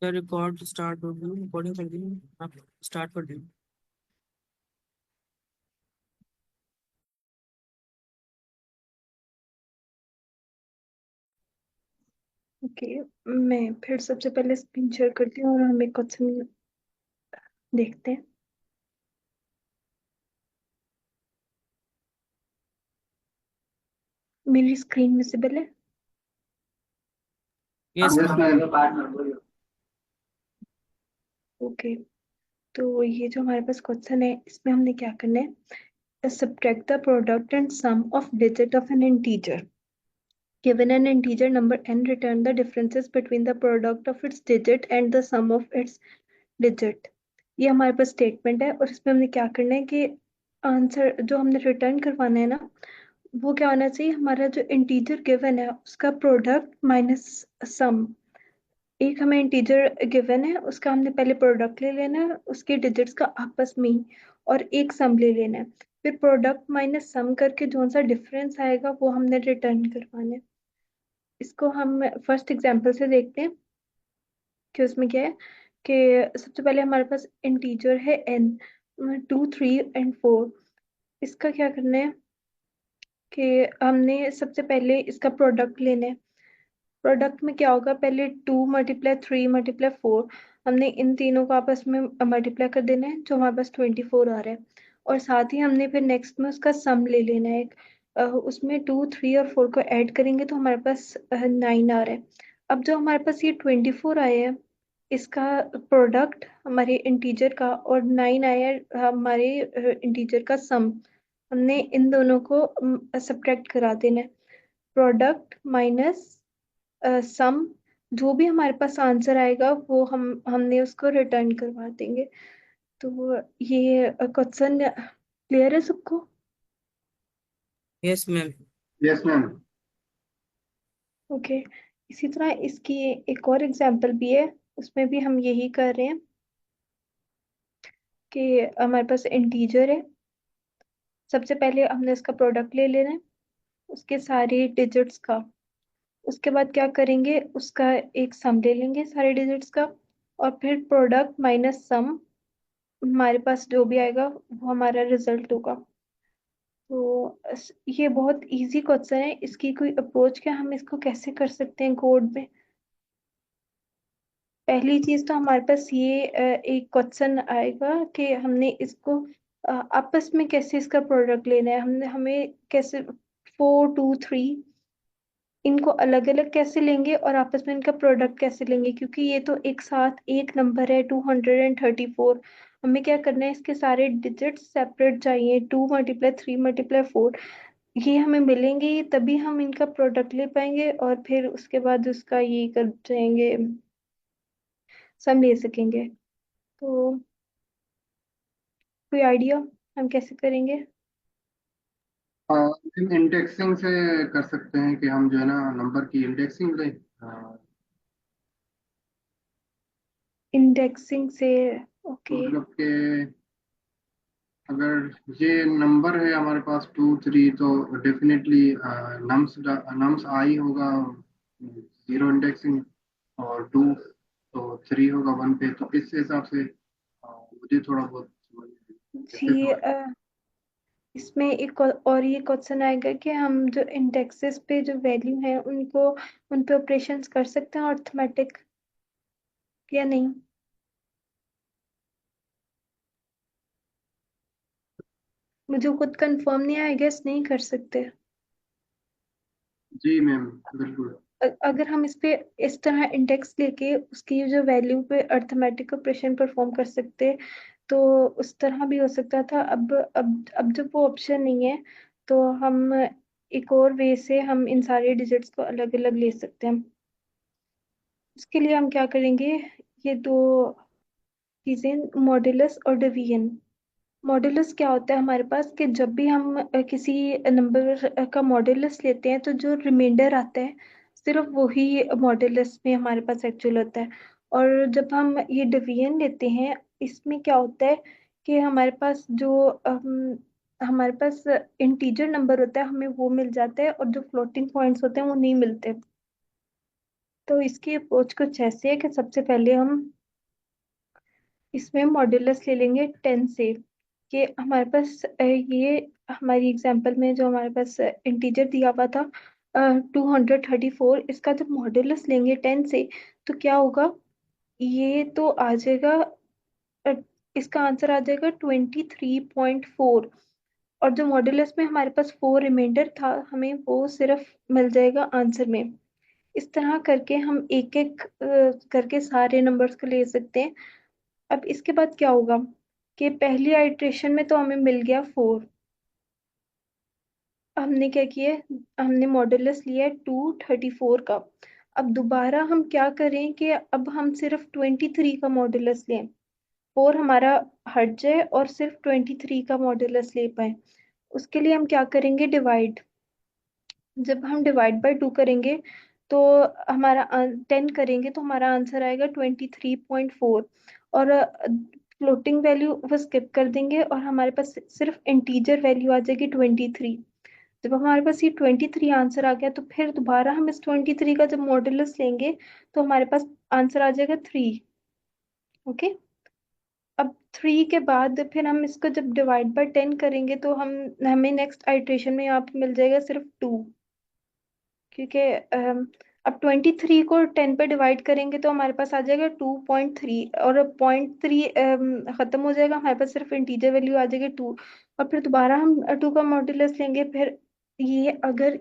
क्या record start हो गई, रिकॉर्डिंग चल रही है, आप स्टार्ट कर दीजिए। ओके। मैं फिर सबसे पहले स्क्रीन शेयर करती हूँ और हम एक क्वेश्चन देखते हैं। मेरी स्क्रीन विजिबल है? Yes yes ma'am. Ma'am. Okay. तो ये जो हमारे पास क्वेश्चन है इसमें हमने क्या करना है, subtract the product and sum of digit of an integer given an integer number n, return the differences between the product of its digit and the sum of its digit। ये हमारे पास statement है और इसमें हमने क्या करना है कि आंसर जो हमने रिटर्न करवाना है ना, वो क्या होना चाहिए, हमारा जो इंटीजर गिवन है उसका प्रोडक्ट माइनस सम। एक हमें इंटीजर गिवन है, उसका हमने पहले प्रोडक्ट ले लेना है उसके डिजिट्स का आपस में ही, और एक सम ले लेना है। फिर प्रोडक्ट माइनस सम करके जो सा डिफरेंस आएगा वो हमने रिटर्न करवाना है। इसको हम फर्स्ट एग्जांपल से देखते हैं कि उसमें क्या है। कि सबसे पहले हमारे पास इंटीजर है n, 2, 3 एंड 4। इसका क्या करना है कि हमने सबसे पहले इसका प्रोडक्ट लेना है। प्रोडक्ट में क्या होगा, पहले 2 × 3 × 4, हमने इन तीनों को आपस में मल्टीप्लाई कर देना है जो हमारे पास 24 आ रहा है। और साथ ही हमने फिर नेक्स्ट में उसका सम ले लेना है एक, उसमें 2, 3 और 4 को ऐड करेंगे तो हमारे पास 9 आ रहा है। अब जो हमारे पास ये 24 आया है, इसका प्रोडक्ट हमारे इंटीजर का, और 9 आया है हमारे इंटीजर का सम। हमने इन दोनों को सब्ट्रैक्ट करा देना है। प्रोडक्ट माइनस सम, जो भी हमारे पास आंसर आएगा वो हमने उसको रिटर्न करवा देंगे। तो ये क्वेश्चन क्लियर है सबको? Yes ma'am. Yes ma'am. Okay. इसी तरह इसकी एक और एग्जांपल भी है, उसमें भी हम यही कर रहे हैं कि हमारे पास इंटीजर है। सबसे पहले हमने इसका प्रोडक्ट ले लेना है उसके सारे डिजिट्स का। उसके बाद क्या करेंगे, उसका एक सम ले लेंगे सारे डिजिट्स का, और फिर प्रोडक्ट माइनस सम, हमारे पास जो भी आएगा वो हमारा रिजल्ट होगा। तो ये बहुत इजी क्वेश्चन है, इसकी कोई अप्रोच क्या, हम इसको कैसे कर सकते हैं कोड में। पहली चीज तो हमारे पास ये एक क्वेश्चन आएगा कि हमने इसको आपस में कैसे इसका प्रोडक्ट लेना है, हमने हमें कैसे 4, 2, 3 इनको अलग अलग कैसे लेंगे और आपस में इनका प्रोडक्ट कैसे लेंगे, क्योंकि ये तो एक साथ एक नंबर है 234। हमें क्या करना है, इसके सारे डिजिट्स सेपरेट चाहिए, 2 × 3 × 4, ये हमें मिलेंगे ही तभी हम इनका प्रोडक्ट ले पाएंगे और फिर उसके बाद उसका ये कर जाएंगे, सम ले सकेंगे। तो कोई आइडिया हम कैसे करेंगे? इंडेक्सिंग से कर सकते हैं कि हम जो है ना नंबर की इंडेक्सिंग लें। इंडेक्सिंग से? ओके। मतलब कि अगर ये नंबर है हमारे पास 2 3, तो डेफिनेटली नम्स नम्स आई होगा 0 इंडेक्सिंग, और 2 तो 3 होगा 1 पे। तो इस हिसाब से मुझे थोड़ा बहुत समझ में कैसे जी समझ। इसमें एक और ये क्वेश्चन आएगा कि हम जो इंडेक्सेस पे जो वैल्यू है उनको, उन पे ऑपरेशंस कर सकते हैं अर्थमेटिक या नहीं? मुझे खुद कंफर्म नहीं है, आई गेस नहीं कर सकते। जी मैम, बिल्कुल। अगर हम इस पे इस तरह इंडेक्स लेके उसकी जो वैल्यू पे अर्थमेटिक ऑपरेशन परफॉर्म कर सकते तो उस तरह भी हो सकता था। अब जब वो ऑप्शन नहीं है तो हम एक और वे से हम इन सारे डिजिट्स को अलग अलग ले सकते हैं। उसके लिए हम क्या करेंगे, ये दो चीजें, मॉड्यूलस और डिवीजन। मॉड्यूलस क्या होता है हमारे पास, कि जब भी हम किसी नंबर का मॉड्यूलस लेते हैं तो जो रिमाइंडर आता है सिर्फ वही मॉड्यूलस में हमारे पास एक्चुअल होता है। और जब हम ये डिवीजन लेते हैं, इसमें क्या होता है कि हमारे पास जो हमारे पास इंटीजर नंबर होता है हमें वो मिल जाता है, और जो फ्लोटिंग पॉइंट्स होते हैं वो नहीं मिलते। तो इसकी अप्रोच कुछ ऐसे है कि सबसे पहले हम इसमें मॉड्यूलस ले लेंगे 10 से, कि हमारे पास ये हमारी एग्जांपल में जो हमारे पास इंटीजर दिया हुआ था 234, इसका जब मॉड्यूलस लेंगे 10 से तो क्या होगा, ये तो आ जाएगा अ, इसका आंसर आ जाएगा 23.4। और जो मॉड्यूलस में हमारे पास 4 रिमाइंडर था, हमें वो सिर्फ मिल जाएगा आंसर में। इस तरह करके हम एक एक करके सारे नंबर्स को ले सकते हैं। अब इसके बाद क्या होगा कि पहली आइट्रेशन में तो हमें मिल गया 4, हमने क्या किया, हमने मॉड्यूलस लिया है 234 का। अब दोबारा हम क्या करें कि अब हम सिर्फ 23 का मॉड्यूलस लें, 4 हमारा हट जाए और सिर्फ 23 का मॉड्यूलस ले पाए। उसके लिए हम क्या करेंगे, डिवाइड। जब हम डिवाइड बाय 2 करेंगे तो हमारा 10 करेंगे तो हमारा आंसर आएगा 23.4। और फ्लोटिंग वैल्यू वो स्किप कर देंगे और हमारे पास सिर्फ इंटीजर वैल्यू आ जाएगी 23। जब हमारे पास ये 23 आंसर आ गया तो फिर दोबारा हम इस 23 का जब मॉड्यूलस लेंगे तो हमारे पास आंसर आ जाएगा 3। ओके। अब 3 के बाद फिर हम इसको जब डिवाइड बाय 10 करेंगे तो हमें नेक्स्ट आइट्रेशन में यहाँ पे मिल जाएगा सिर्फ 2, क्योंकि अब 23 को 10 पे डिवाइड करेंगे तो हमारे पास आ जाएगा 2.3, और 0.3 खत्म हो जाएगा, हमारे पास सिर्फ इंटीजर वैल्यू आ जाएगी 2। और फिर दोबारा हम 2 का मॉड्यूलस लेंगे। फिर ये अगर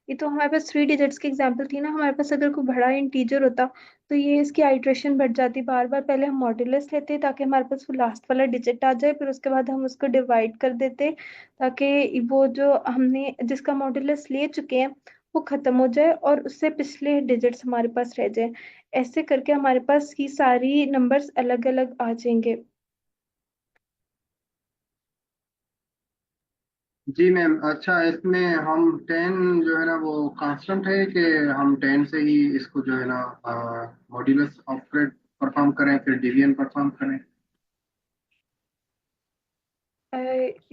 ये तो हमारे पास 3 डिजिट्स की एग्जांपल थी ना, हमारे पास अगर कोई बड़ा इंटीजर होता तो ये इसकी आइट्रेशन बढ़ जाती बार बार। पहले हम मॉड्यूलस लेते ताकि हमारे पास वो लास्ट वाला डिजिट आ जाए, फिर उसके बाद हम उसको डिवाइड कर देते ताकि वो जो हमने जिसका मॉड्यूलस ले चुके हैं वो खत्म हो जाए और उससे पिछले डिजिट्स हमारे पास रह जाए। ऐसे करके हमारे पास ये सारी नंबर्स अलग अलग आ जाएंगे। जी मैम, अच्छा इसमें हम 10 जो है ना वो कांस्टेंट है कि हम 10 से ही इसको जो है ना मॉड्यूलस ऑपरेट परफॉर्म करें फिर डिवीजन परफॉर्म करें?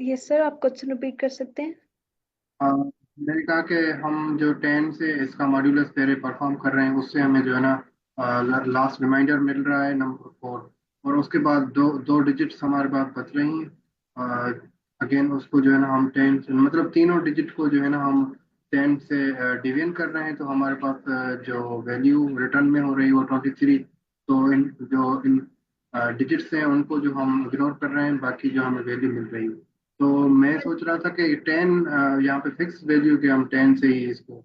ये सर आप क्वेश्चन रिपीट कर सकते हैं? मैंने कहा कि हम जो 10 से इसका मॉड्यूलस पहले परफॉर्म कर रहे हैं उससे हमें जो है ना लास्ट रिमाइंडर मिल रहा है नंबर 4, और उसके बाद दो दो डिजिट्स हमारे पास बच रही हैं। अगेन उसको जो है ना हम 10 से मतलब तीनों डिजिट को जो है ना हम 10 से डिवीजन कर रहे हैं, तो हमारे पास जो वैल्यू रिटर्न में हो रही है वो 23। तो इन डिजिट्स हैं उनको जो हम इग्नोर कर रहे हैं, बाकी जो हमें वैल्यू मिल रही है। तो मैं सोच रहा था कि 10 यहाँ पे फिक्स वैल्यू के हम 10 से ही इसको हाँ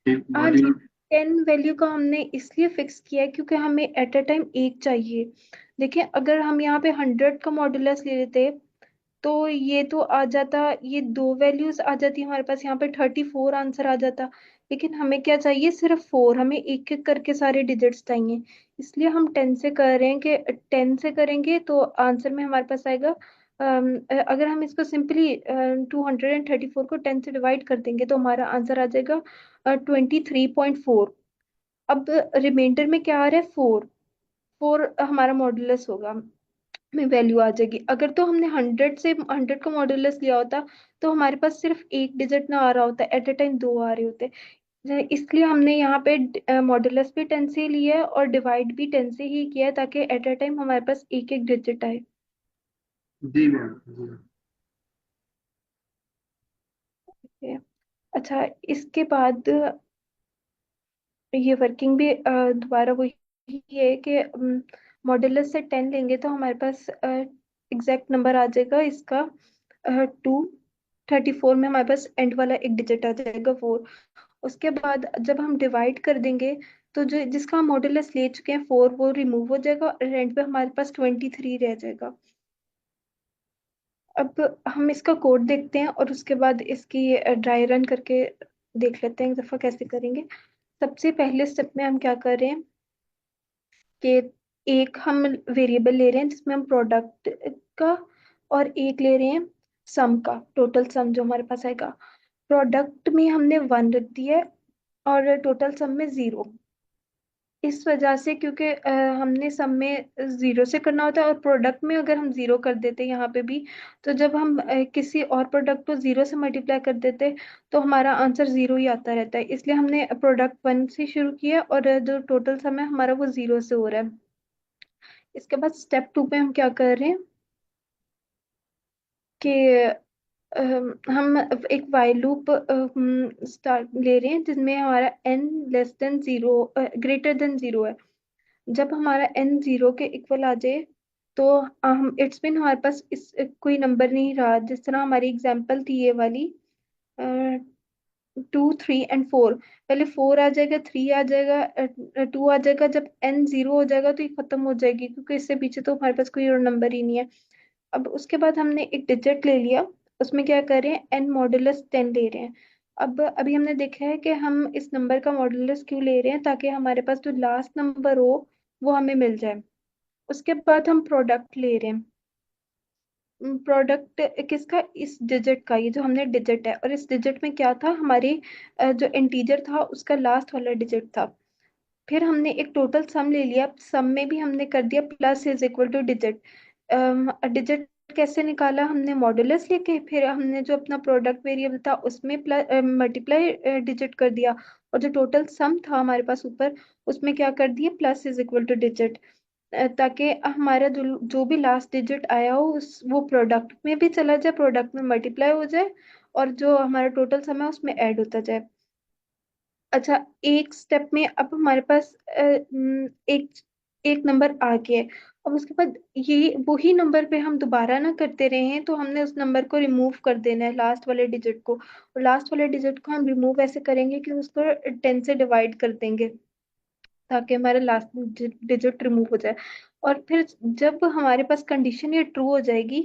जी, मॉड्यूल। 10 वैल्यू का हमने इसलिए फिक्स किया है क्योंकि हमें एट अ टाइम एक चाहिए। देखिए अगर हम यहाँ पे 100 का मॉड्यूलस ले लेते तो ये तो आ जाता, ये दो वैल्यूज आ जाती हमारे पास, यहाँ पे 34 आंसर आ जाता। लेकिन हमें क्या चाहिए, सिर्फ 4, हमें एक एक करके सारे डिजिट्स चाहिए। इसलिए हम 10 से कर रहे हैं कि 10 से करेंगे तो आंसर में हमारे पास आएगा अगर हम इसको सिंपली 234 को 10 से डिवाइड कर देंगे तो हमारा आंसर आ जाएगा 23.4। अब रिमाइंडर में क्या आ रहा है, 4। 4 हमारा मॉड्यूलस होगा, में वैल्यू आ जाएगी। अगर तो हमने 100 का मॉड्यूलस लिया होता तो हमारे पास सिर्फ एक डिजिट ना आ रहा होता, एट अ टाइम दो आ रहे होते। इसलिए हमने यहाँ पे मॉड्यूलस भी 10 से लिया है और डिवाइड भी 10 से ही किया है ताकि एट अ टाइम हमारे पास एक एक डिजिट आए। जी मैम जी। ठीक है। अच्छा, इसके बाद ये वर्किंग भी दोबारा वही है कि मॉड्यूलस से 10 लेंगे तो हमारे पास एग्जैक्ट नंबर आ जाएगा इसका 234 में हमारे पास एंड वाला एक डिजिट आ जाएगा 4। उसके बाद जब हम डिवाइड कर देंगे तो जो जिसका हम मॉड्यूलस ले चुके हैं 4 वो रिमूव हो जाएगा और एंड पे हमारे पास 23 रह जाएगा। अब हम इसका कोड देखते हैं और उसके बाद इसकी ड्राई रन करके देख लेते हैं एक दफा कैसे करेंगे। सबसे पहले स्टेप में हम क्या कर रहे हैं कि एक हम वेरिएबल ले रहे हैं जिसमें हम प्रोडक्ट का, और एक ले रहे हैं सम का, टोटल सम जो हमारे पास आएगा। प्रोडक्ट में हमने 1 रख दिया है और टोटल सम में 0। इस वजह से क्योंकि हमने सम में जीरो से करना होता है, और प्रोडक्ट में अगर हम जीरो कर देते यहाँ पे भी, तो जब हम किसी और प्रोडक्ट को जीरो से मल्टीप्लाई कर देते तो हमारा आंसर जीरो ही आता रहता है। इसलिए हमने प्रोडक्ट वन से शुरू किया, और जो टोटल सम है हमारा वो जीरो से हो रहा है। इसके बाद स्टेप टू पे हम क्या कर रहे हैं कि हम एक वाइल लूप स्टार्ट ले रहे हैं जिसमें हमारा n less than zero greater than zero है। जब हमारा n जीरो के इक्वल आ जाए तो हम इट्स मीन हमारे पास इस कोई नंबर नहीं रहा। जिस तरह हमारी एग्जांपल थी ये वाली, 2 3 एंड 4, पहले 4 आ जाएगा, 3 आ जाएगा, 2 आ जाएगा। जब n जीरो हो जाएगा तो ये खत्म हो जाएगी, क्योंकि इससे पीछे तो हमारे पास कोई और नंबर ही नहीं है। अब उसके बाद हमने एक डिजिट ले लिया, उसमें क्या कर रहे हैं, n मॉडुलस 10 ले रहे हैं। अब अभी हमने देखा है कि हम इस नंबर का मॉडुलस क्यों ले रहे हैं, ताकि हमारे पास जो लास्ट नंबर हो वो हमें मिल जाए। उसके बाद हम प्रोडक्ट ले रहे हैं। प्रोडक्ट किसका, इस डिजिट का, ये जो हमने डिजिट है, और इस डिजिट में क्या था, हमारी जो इंटीजर था उसका लास्ट वाला डिजिट था। फिर हमने एक टोटल सम ले लिया, सम में भी हमने कर दिया plus is equal two digit. Digit कैसे निकाला, हमने मॉडुलस लेके फिर हमने जो अपना प्रोडक्ट वेरिएबल था उसमें प्लस मल्टीप्लाई डिजिट कर दिया, और जो टोटल सम था हमारे पास ऊपर उसमें क्या कर दिया, plus is equal two digit. ताकि हमारा जो जो भी लास्ट डिजिट आया हो उस वो प्रोडक्ट में भी चला जाए, प्रोडक्ट में मल्टीप्लाई हो जाए, और जो हमारा टोटल सम है उसमें ऐड होता जाए। अच्छा, एक स्टेप में अब हमारे पास एक एक नंबर आ गया है। अब उसके बाद ये वही नंबर पे हम दोबारा ना करते रहे हैं, तो हमने उस नंबर को रिमूव कर देना है, लास्ट वाले डिजिट को। और लास्ट वाले डिजिट को हम रिमूव ऐसे करेंगे कि उसको 10 से डिवाइड कर देंगे, ताकि हमारा लास्ट डिजिट रिमूव हो जाए। और फिर जब हमारे पास कंडीशन ये ट्रू हो जाएगी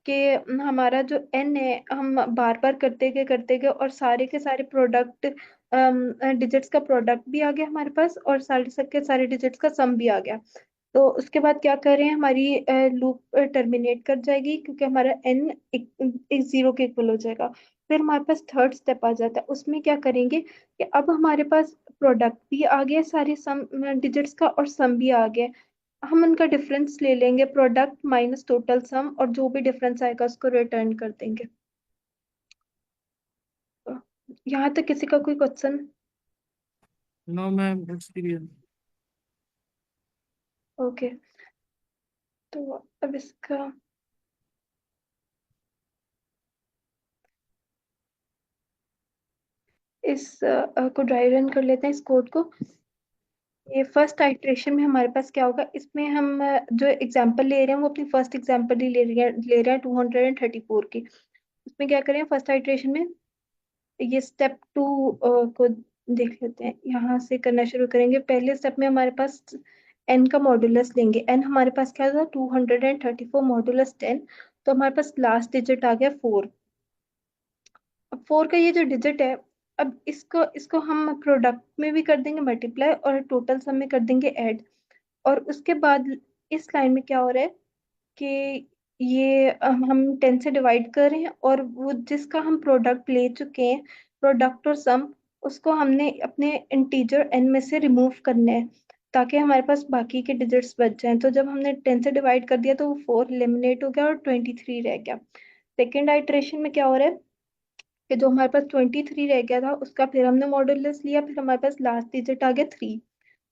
कि हमारा जो एन है, हम बार बार करते गए और सारे के सारे प्रोडक्ट डिजिट्स का प्रोडक्ट भी आ गया हमारे पास, और सारे के सारे डिजिट्स का सम भी आ गया। तो उसके बाद क्या कर रहे हैं, हमारी लूप टर्मिनेट कर जाएगी, क्योंकि हमारा एन एक जीरो के इक्वल हो जाएगा। फिर हमारे पास थर्ड स्टेप आ जाता है, उसमें क्या करेंगे कि अब हमारे पास प्रोडक्ट भी आ गया सारे सम डिजिट्स का, और सम भी आ गया। हम उनका डिफरेंस ले लेंगे, प्रोडक्ट माइनस टोटल सम, और जो भी डिफरेंस आएगा उसको रिटर्न कर देंगे। तो यहाँ तक किसी का कोई question? No ma'am, it's clear. Okay, तो अब इसका को ड्राई रन कर लेते हैं इस कोड को। ये फर्स्ट आइट्रेशन में हमारे पास क्या होगा, इसमें हम जो एग्जांपल ले रहे हैं वो अपनी फर्स्ट एग्जांपल ही ले रहे हैं 234 की। उसमें क्या करें, फर्स्ट आइट्रेशन में ये स्टेप टू को देख लेते हैं। यहाँ से करना शुरू करेंगे। पहले स्टेप में हमारे पास एन का मॉडुलस लेंगे। एन हमारे पास क्या था, 234 मॉडुलस 10। तो हमारे पास लास्ट डिजिट आ गया 4। अब 4 का ये जो डिजिट है, अब इसको इसको हम प्रोडक्ट में भी कर देंगे मल्टीप्लाई, और टोटल सम में कर देंगे ऐड। और उसके बाद इस लाइन में क्या हो रहा है कि ये हम 10 से डिवाइड कर रहे हैं, और वो जिसका हम प्रोडक्ट ले चुके हैं, प्रोडक्ट और सम, उसको हमने अपने इंटीजर एन में से रिमूव करना है, ताकि हमारे पास बाकी के डिजिट्स बच जाएं। तो जब हमने 10 से डिवाइड कर दिया तो वो 4 एलिमिनेट हो गया और 23 रह गया। सेकेंड आइटरेशन में क्या हो रहा है कि जो हमारे पास 23 रह गया था उसका फिर हमने मॉडुलस लिया, फिर हमारे पास लास्ट डिजिट आ गया 3।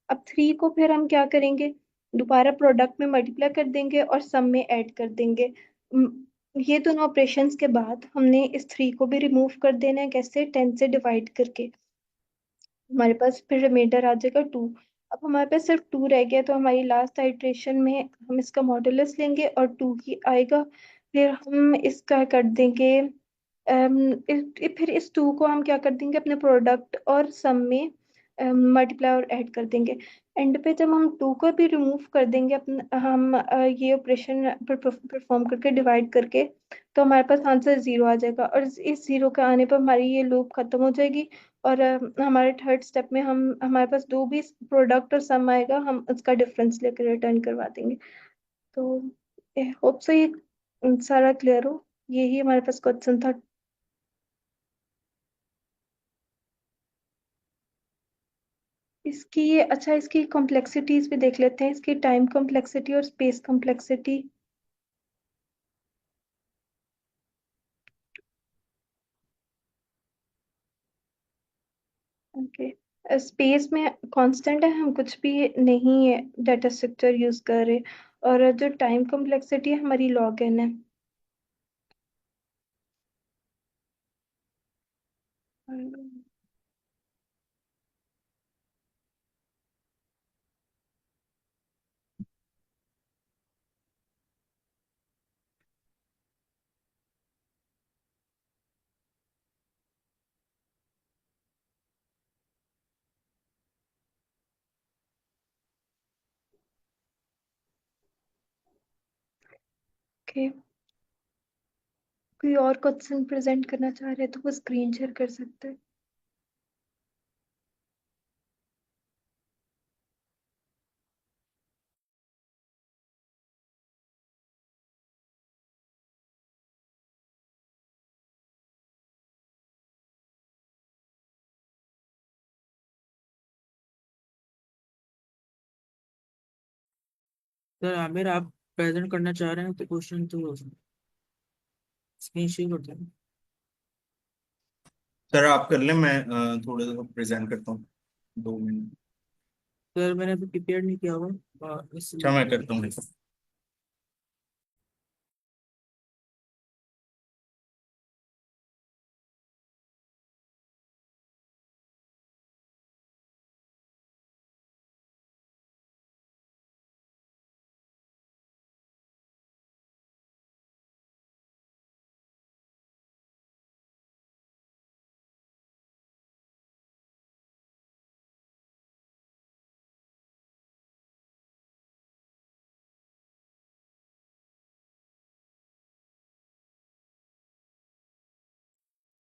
अब 3 को फिर हम क्या करेंगे, दोबारा प्रोडक्ट में मल्टीप्लाई कर देंगे और सम में ऐड कर देंगे। ये दोनों ऑपरेशंस के बाद हमने इस 3 को भी रिमूव कर देना है, कैसे, 10 से डिवाइड करके। हमारे पास फिर रिमाइंडर आ जाएगा 2। अब हमारे पास सिर्फ 2 रह गया, तो हमारी लास्ट आइट्रेशन में हम इसका मॉडुलस लेंगे और 2 ही आएगा। फिर हम इसका कर देंगे फिर इस 2 को हम क्या कर देंगे, अपने प्रोडक्ट और सम में मल्टीप्लाई और ऐड कर देंगे। एंड पे जब हम 2 को भी रिमूव कर देंगे, अपना हम ये ऑपरेशन परफॉर्म करके डिवाइड करके, तो हमारे पास आंसर 0 आ जाएगा। और इस 0 के आने पर हमारी ये लूप खत्म हो जाएगी। और हमारे थर्ड स्टेप में हम हमारे पास जो भी प्रोडक्ट और सम आएगा हम उसका डिफरेंस लेकर रिटर्न करवा देंगे। तो होप सो ये सारा क्लियर हो। यही हमारे पास क्वेश्चन था। इसकी अच्छा, इसकी कॉम्प्लेक्सिटीज भी देख लेते हैं, इसकी टाइम कॉम्प्लेक्सिटी और स्पेस कॉम्प्लेक्सिटी। ओके, स्पेस में कांस्टेंट है, हम कुछ भी नहीं डाटा स्ट्रक्चर यूज कर रहे, और जो टाइम कॉम्प्लेक्सिटी है हमारी log n है। ओके, कोई और क्वेश्चन प्रेजेंट करना चाह रहे हैं तो वो स्क्रीन शेयर कर सकते हैं। सर आमिर, आप प्रेजेंट करना चाह रहे हैं तो क्वेश्चन तो स्क्रीन शेयर कर दें। सर आप कर लें, मैं थोड़ा सा प्रेजेंट करता हूँ, 2 मिनट। सर मैंने अभी प्रिपेयर नहीं किया हुआ, अच्छा, मैं इसलिए। करता हूँ।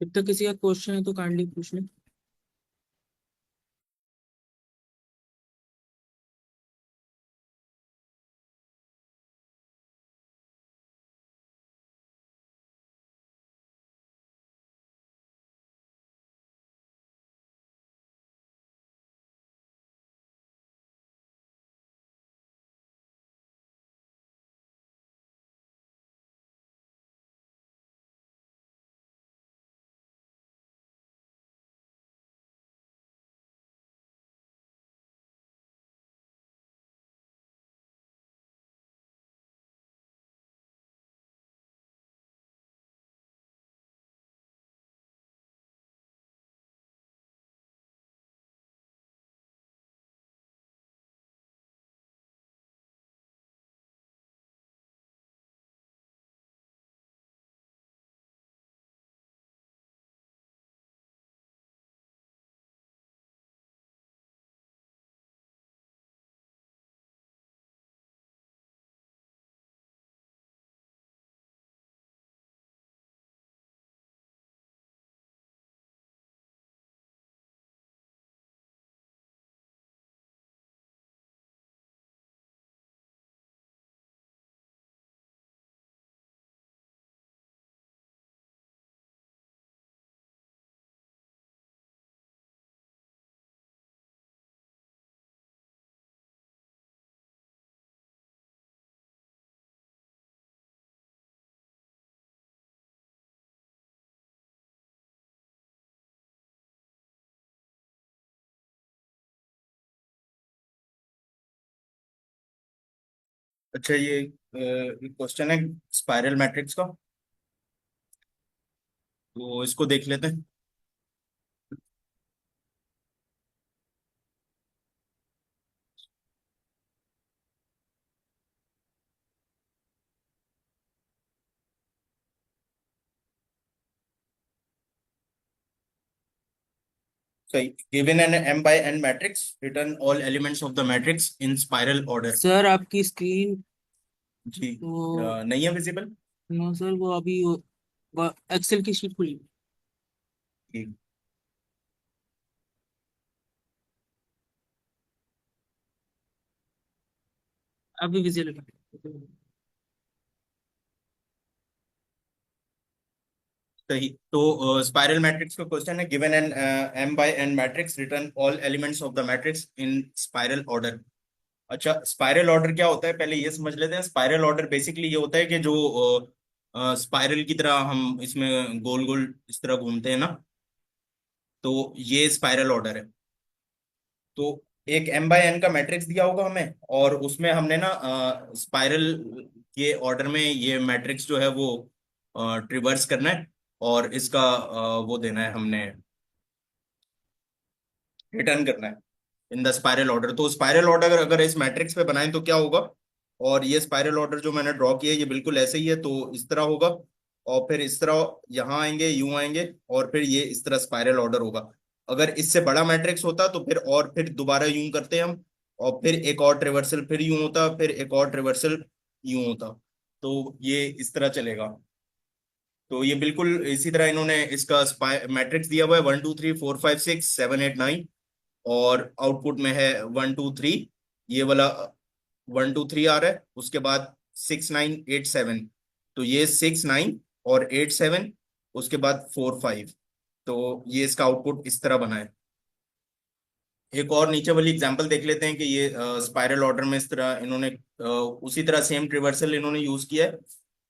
जब तक किसी का क्वेश्चन है तो काइंडली पूछ लें। अच्छा, ये क्वेश्चन है स्पाइरल मैट्रिक्स का, तो इसको देख लेते हैं। सही, given an m by n matrix, return all elements of the matrix in spiral order. Sir आपकी स्क्रीन जी, वो, नहीं है विजिबल। नो सर, वो अभी एक्सेल की शीट खुली। अभी विजिबल। सही। तो स्पाइरल मैट्रिक्स का क्वेश्चन है, given an m by n matrix, return all elements of the matrix in spiral order. अच्छा, स्पाइरल ऑर्डर क्या होता है पहले ये समझ लेते हैं। स्पाइरल ऑर्डर बेसिकली ये होता है कि जो स्पाइरल की तरह हम इसमें गोल गोल इस तरह घूमते हैं ना, तो ये स्पाइरल ऑर्डर है। तो एक m by n का मैट्रिक्स दिया होगा हमें, और उसमें हमने ना स्पाइरल के ऑर्डर में ये मैट्रिक्स जो है वो ट्रिवर्स करना है, और इसका वो देना है हमने, रिटर्न करना है इन द स्पाइरल ऑर्डर। तो स्पाइरल ऑर्डर अगर इस मैट्रिक्स पे बनाएं तो क्या होगा, और ये स्पाइरल ऑर्डर जो मैंने ड्रॉ किया है ये बिल्कुल ऐसे ही है, तो इस तरह होगा, और फिर इस तरह यहाँ आएंगे, यूं आएंगे, और फिर ये इस तरह स्पाइरल ऑर्डर होगा। अगर इससे बड़ा मैट्रिक्स होता तो फिर, और फिर दोबारा यूं करते हम, और फिर एक और ट्रिवर्सल फिर यूं होता, फिर एक और ट्रिवर्सल यूं होता, तो ये इस तरह चलेगा। तो ये बिल्कुल इसी तरह इन्होंने इसका मैट्रिक्स दिया हुआ है, 1 2 3 4 5 6 7 8 9, और आउटपुट में है 1 2 3, ये वाला 1 2 3 आ रहा है, उसके बाद 6 9 8 7, तो ये 6 9 और 8 7, उसके बाद 4 5, तो ये इसका आउटपुट इस तरह बना है। एक और नीचे वाली एग्जांपल देख लेते हैं कि ये स्पाइरल ऑर्डर में इस तरह इन्होंने उसी तरह सेम ट्रिवर्सल इन्होंने यूज किया है।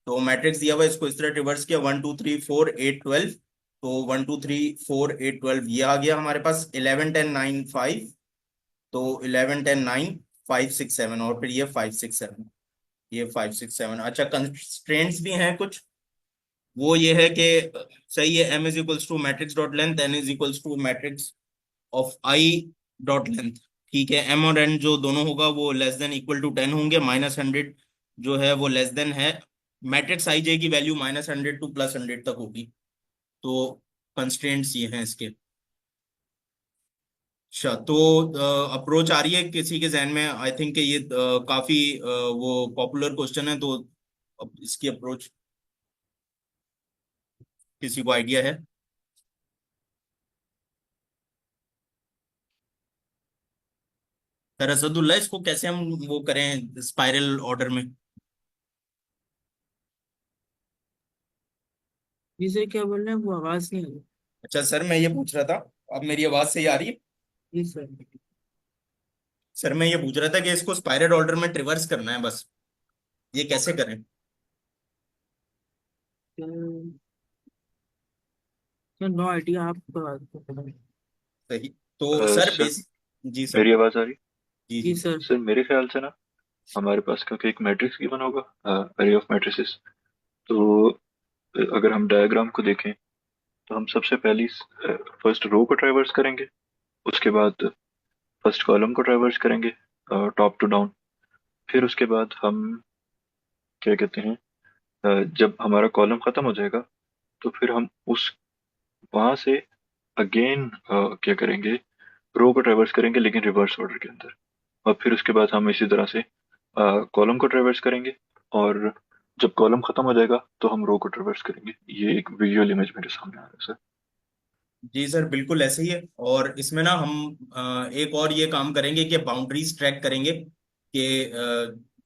तो मैट्रिक्स दिया हुआ है, इसको इस तरह ट्रिवर्स किया, 1 2 3 4 8 12, तो 1 2 3 4 8 12 ये आ गया हमारे पास, 11 10 9 5, तो 11 10 9 5 6 7, और फिर ये 5 6 7, ये 5 6 7। अच्छा, कंस्ट्रेंट्स भी हैं कुछ, वो ये है कि सही है, m is equals to matrix dot length, n is equals to matrix of i dot length. ठीक है, m और n जो दोनों होगा वो लेस देन इक्वल टू 10 होंगे, -100 जो है वो लेस देन है, मैट्रिक्स आई जे की वैल्यू -100 टू +100 तक होगी। तो कंस्ट्रेंट्स ये हैं इसके। अच्छा, तो अप्रोच आ रही है किसी के जहन में, आई थिंक ये काफी वो पॉपुलर क्वेश्चन है, तो अब इसकी अप्रोच किसी को आइडिया है? सर असदुल्ला, इसको कैसे हम वो करें स्पाइरल ऑर्डर में? जी सर, क्या बोल रहे हैं, वो आवाज नहीं आ रही। अच्छा सर, मैं ये पूछ रहा था, अब मेरी आवाज सही आ रही है? जी सर। सर मैं ये पूछ रहा था कि इसको स्पाइरल ऑर्डर में ट्रिवर्स करना है बस, ये कैसे करें? नो आइडिया, आप बताओ। सही। तो सर सर, बेसिक, जी सर, मेरी आवाज आ रही? जी जी जी। सर। सर मेरे ख्याल से ना, हमारे पास क्योंकि एक मैट्रिक्स गिवन होगा, अरे ऑफ मैट्रिसेस, तो अगर हम डायग्राम को देखें तो हम सबसे पहली फर्स्ट रो को ट्राइवर्स करेंगे, उसके बाद फर्स्ट कॉलम को ट्राइवर्स करेंगे टॉप टू डाउन, फिर उसके बाद हम क्या कहते हैं, जब हमारा कॉलम खत्म हो जाएगा तो फिर हम उस वहां से अगेन क्या करेंगे, रो को ट्राइवर्स करेंगे लेकिन रिवर्स ऑर्डर के अंदर, और फिर उसके बाद हम इसी तरह से कॉलम को ट्रेवर्स करेंगे, और जब कॉलम खत्म हो जाएगा तो हम रो को ट्रेवर्स करेंगे। ये एक विजुअल इमेज मेरे सामने आ रहा है सर। जी सर, बिल्कुल ऐसे ही है, और इसमें ना हम एक और ये काम करेंगे कि बाउंड्रीज ट्रैक करेंगे कि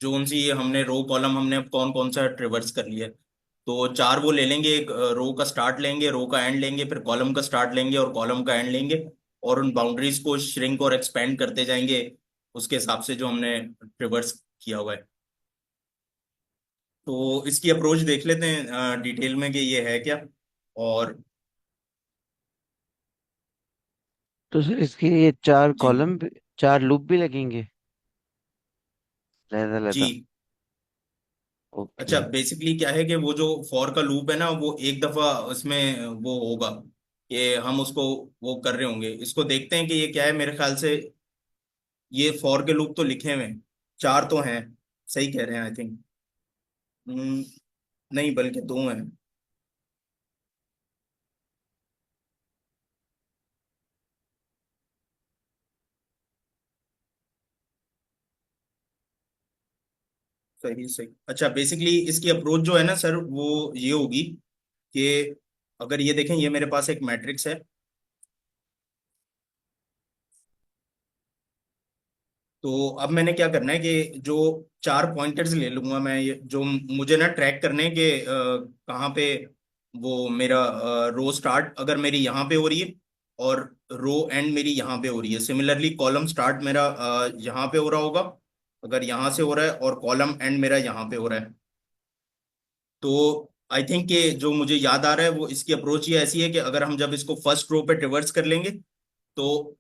जोन सी हमने रो कॉलम हमने अब कौन कौन सा ट्रिवर्स कर लिया है। तो चार वो ले लेंगे, एक रो का स्टार्ट लेंगे, रो का एंड लेंगे, फिर कॉलम का स्टार्ट लेंगे और कॉलम का एंड लेंगे, और उन बाउंड्रीज को श्रिंक और एक्सपेंड करते जाएंगे उसके हिसाब से जो हमने ट्रिवर्स किया हुआ है। तो इसकी अप्रोच देख लेते हैं डिटेल में कि ये है क्या। और तो सर इसके ये चार जी कॉलम, चार लूप भी लगेंगे अलग अलग? जी। ओके। अच्छा, बेसिकली क्या है कि वो जो फॉर का लूप है ना, वो एक दफा उसमें वो होगा कि हम उसको वो कर रहे होंगे। इसको देखते हैं कि ये क्या है, मेरे ख्याल से ये फॉर के लूप तो लिखे हुए हैं, चार तो हैं, सही कह रहे हैं आई थिंक। नहीं, बल्कि दो हैं। सही सही। अच्छा, बेसिकली इसकी अप्रोच जो है ना सर, वो ये होगी कि अगर ये देखें, ये मेरे पास एक मैट्रिक्स है, तो अब मैंने क्या करना है कि जो चार पॉइंटर्स ले लूंगा मैं, ये जो मुझे ना ट्रैक करने के कहाँ पे वो मेरा रो स्टार्ट अगर मेरी यहाँ पे हो रही है और रो एंड मेरी यहाँ पे हो रही है, सिमिलरली कॉलम स्टार्ट मेरा यहाँ पे हो रहा होगा अगर यहाँ से हो रहा है, और कॉलम एंड मेरा यहाँ पे हो रहा है। तो आई थिंक कि जो मुझे याद आ रहा है वो इसकी अप्रोच ये ऐसी है कि अगर हम जब इसको फर्स्ट रो पे ट्रिवर्स कर लेंगे तो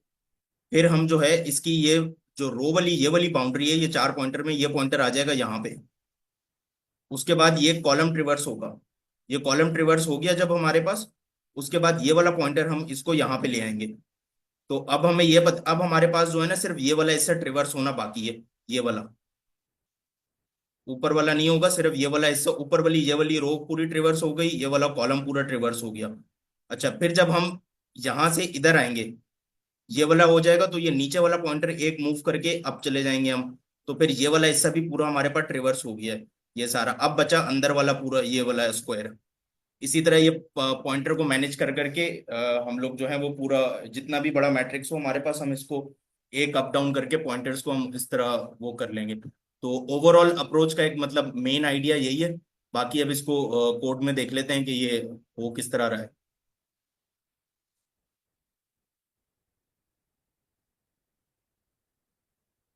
फिर हम जो है इसकी ये जो रो वाली ये वाली बाउंड्री है, ये 4 पॉइंटर में ये पॉइंटर आ जाएगा यहाँ पे। उसके बाद ये कॉलम ट्रिवर्स होगा, ये कॉलम ट्रिवर्स हो गया जब हमारे पास, उसके बाद ये वाला पॉइंटर हम इसको यहाँ पे ले आएंगे। तो अब हमें अब हमारे पास जो है ना सिर्फ ये वाला इससे ट्रिवर्स होना बाकी है, ये वाला, ऊपर वाला नहीं होगा, सिर्फ ये वाला हिस्सा, ऊपर वाली ये वाली रो पूरी ट्रिवर्स हो गई, ये वाला कॉलम पूरा ट्रिवर्स हो गया। अच्छा, फिर जब हम यहां से इधर आएंगे ये वाला हो जाएगा, तो ये नीचे वाला पॉइंटर एक मूव करके अब चले जाएंगे हम, तो फिर ये वाला हिस्सा भी पूरा हमारे पास ट्रिवर्स हो गया है ये सारा। अब बचा अंदर वाला पूरा ये वाला स्क्वायर। इसी तरह ये पॉइंटर को मैनेज कर करके हम लोग जो है वो पूरा जितना भी बड़ा मैट्रिक्स हो हमारे पास, हम इसको एक अप डाउन करके पॉइंटर्स को हम इस तरह वो कर लेंगे। तो ओवरऑल अप्रोच का एक मतलब मेन आइडिया यही है। बाकी अब इसको कोड में देख लेते हैं कि ये हो किस तरह रहा है।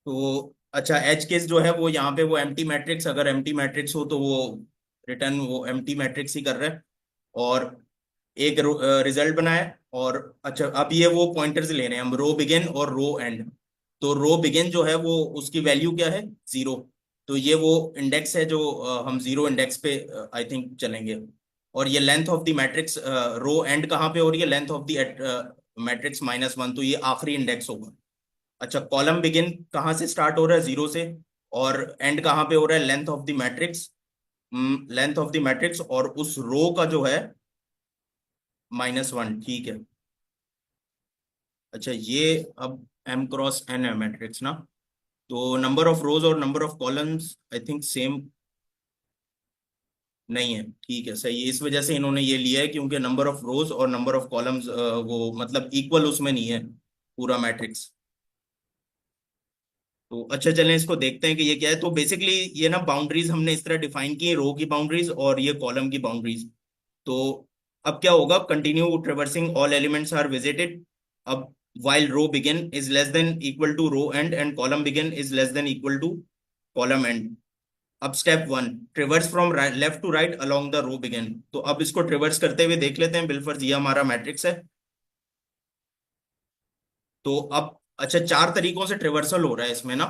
तो अच्छा, एच केस जो है वो यहाँ पे वो एम्प्टी मैट्रिक्स, अगर एम्प्टी मैट्रिक्स हो तो वो रिटर्न वो एम्प्टी मैट्रिक्स ही कर रहा है, और एक रिजल्ट बनाया। और अच्छा, अब ये वो पॉइंटर्स ले रहे हैं हम, रो बिगिन और रो एंड। तो रो बिगिन जो है वो उसकी वैल्यू क्या है, 0। तो ये वो इंडेक्स है जो हम 0 इंडेक्स पे आई थिंक चलेंगे। और ये length of the matrix, row end कहाँ पे हो रही है, लेंथ ऑफ द मैट्रिक्स -1, तो ये आखिरी इंडेक्स होगा। अच्छा, कॉलम बिगिन कहाँ से स्टार्ट हो रहा है, 0 से, और एंड कहाँ पे हो रहा है, length of the matrix, length of the matrix, और उस रो का जो है -1, ठीक है। अच्छा, ये अब m क्रॉस n है मैट्रिक्स ना, तो नंबर ऑफ रोज और number of columns I think same नहीं है, ठीक है, सही है। इस वजह से इन्होंने ये लिया है क्योंकि नंबर ऑफ रोज और नंबर ऑफ कॉलम्स वो मतलब इक्वल उसमें नहीं है पूरा मैट्रिक्स। तो अच्छा, चलें इसको देखते हैं कि ये क्या है। तो बेसिकली ये ना बाउंड्रीज हमने इस तरह डिफाइन की है, रो की बाउंड्रीज और ये कॉलम की बाउंड्रीज। तो अब क्या होगा, continue traversing all elements are visited. अब while row begin is less than equal to row end and column begin is less than equal to column end। अब step 1, traverse from left to right along the row begin. तो अब इसको traverse करते हुए देख लेते हैं बिलफर्ज, ये हमारा मैट्रिक्स है। तो अब अच्छा, 4 तरीकों से ट्रिवर्सल हो रहा है इसमें ना,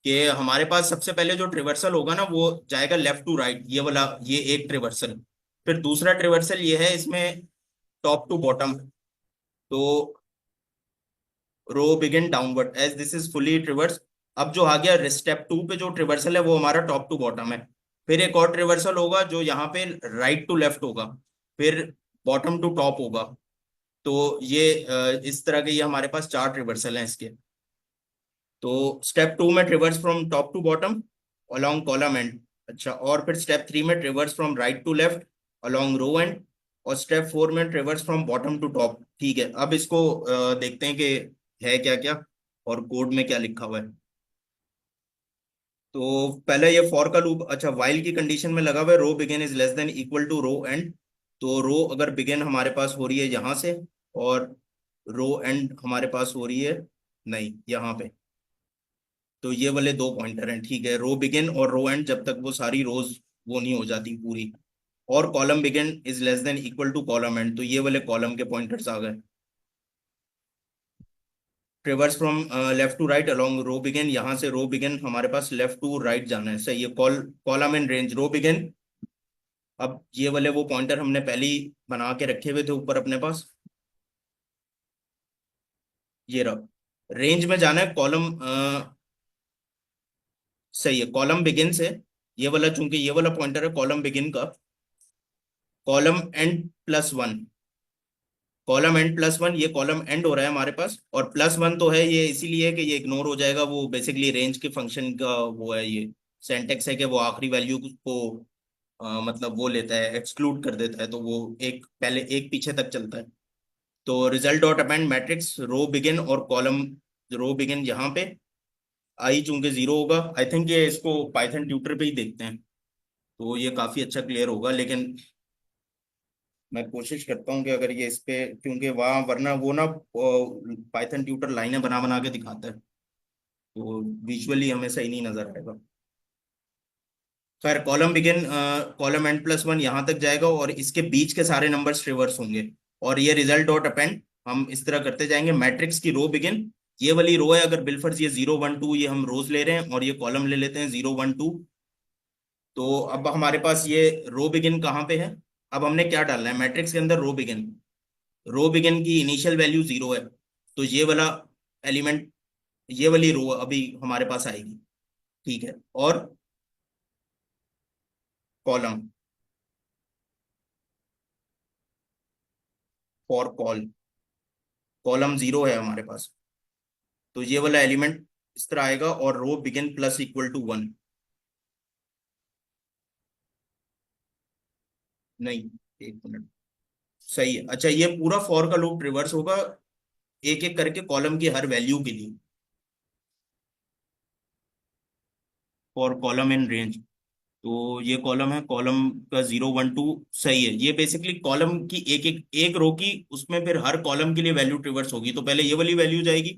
कि हमारे पास सबसे पहले जो ट्रिवर्सल होगा ना वो जाएगा लेफ्ट टू राइट, ये वाला, ये एक ट्रिवर्सल। फिर दूसरा ट्रिवर्सल ये है इसमें टॉप टू बॉटम। तो row begin downward as this is fully traverse. अब जो आ गया स्टेप 2 पे जो ट्रिवर्सल है वो हमारा टॉप टू बॉटम है। फिर एक और ट्रिवर्सल होगा जो यहाँ पे राइट टू लेफ्ट होगा, फिर बॉटम टू टॉप होगा। तो ये इस तरह के ये हमारे पास 4 ट्रिवर्सल हैं इसके। तो स्टेप 2 में traverse from top to bottom along column end. अच्छा, और फिर स्टेप 3 में traverse from right to left along row end, और स्टेप 4 में traverse from bottom to top. ठीक है, अब इसको देखते हैं कि है क्या क्या और कोड में क्या लिखा हुआ है। तो पहले ये फॉर का लूप, अच्छा वाइल की कंडीशन में लगा हुआ है, row begin is less than equal to row end. तो रो अगर बिगिन हमारे पास हो रही है यहाँ से, और रो एंड हमारे पास हो रही है नहीं यहाँ पे, तो ये वाले 2 पॉइंटर हैं, ठीक है, रो बिगिन और रो एंड, जब तक वो सारी रोज वो नहीं हो जाती पूरी। और column begin is less than equal to column end, तो ये वाले कॉलम के पॉइंटर्स आ गए। Traverse from left to right along row begin, यहाँ से रो बिगिन हमारे पास लेफ्ट टू राइट जाना है, सही है। Column in range row begin. अब ये वाले वो पॉइंटर हमने पहले ही बना के रखे हुए थे ऊपर अपने पास, ये रहा। रेंज में जाना है कॉलम, सही है, कॉलम बिगिन से, ये वाला चूंकि ये वाला पॉइंटर है कॉलम बिगिन का, कॉलम एंड +1, कॉलम एंड +1, ये कॉलम एंड हो रहा है हमारे पास, और +1 तो है ये इसीलिए कि ये इग्नोर हो जाएगा, वो बेसिकली रेंज के फंक्शन का वो है, ये सिंटेक्स है कि वो आखिरी वैल्यू को मतलब वो लेता है, एक्सक्लूड कर देता है, तो वो एक पहले एक पीछे तक चलता है। तो रिजल्ट डॉट अपेंड मैट्रिक्स रो बिगिन और कॉलम, रो बिगिन यहाँ पे आई चूंकि 0 होगा। आई थिंक ये इसको पाइथन ट्यूटर पे ही देखते हैं तो ये काफी अच्छा क्लियर होगा। लेकिन मैं कोशिश करता हूँ कि अगर ये इस पे, क्योंकि वहाँ वरना वो ना पाइथन ट्यूटर लाइनें बना बना के दिखाता है, तो विजुअली हमें सही नहीं नजर आएगा। खैर, column begin, column and plus one यहाँ तक जाएगा और इसके बीच के सारे नंबर्स रिवर्स होंगे, और ये रिजल्ट डॉट अपेंड हम इस तरह करते जाएंगे। मैट्रिक्स की रो बिगिन, ये वाली रो है, अगर बिलफर्ज ये 0 1 2 ये हम रोज ले रहे हैं, और ये कॉलम ले लेते हैं 0 1 2। तो अब हमारे पास ये रो बिगिन कहाँ पे है? अब हमने क्या डालना है मैट्रिक्स के अंदर? रो बिगिन की इनिशियल वैल्यू 0 है, तो ये वाला एलिमेंट, ये वाली रो अभी हमारे पास आएगी, ठीक है। और कॉलम फॉर कॉलम 0 है हमारे पास, तो ये वाला एलिमेंट इस तरह आएगा, और रो बिगिन प्लस इक्वल टू 1। नहीं, एक मिनट, सही है। अच्छा, ये पूरा फॉर का लूप रिवर्स होगा एक एक करके कॉलम की हर वैल्यू के लिए, फॉर कॉलम इन रेंज। तो ये कॉलम है, कॉलम का 0 1 2 सही है। ये बेसिकली कॉलम की एक एक एक रो की, उसमें फिर हर कॉलम के लिए वैल्यू रिवर्स होगी, तो पहले ये वाली वैल्यू जाएगी,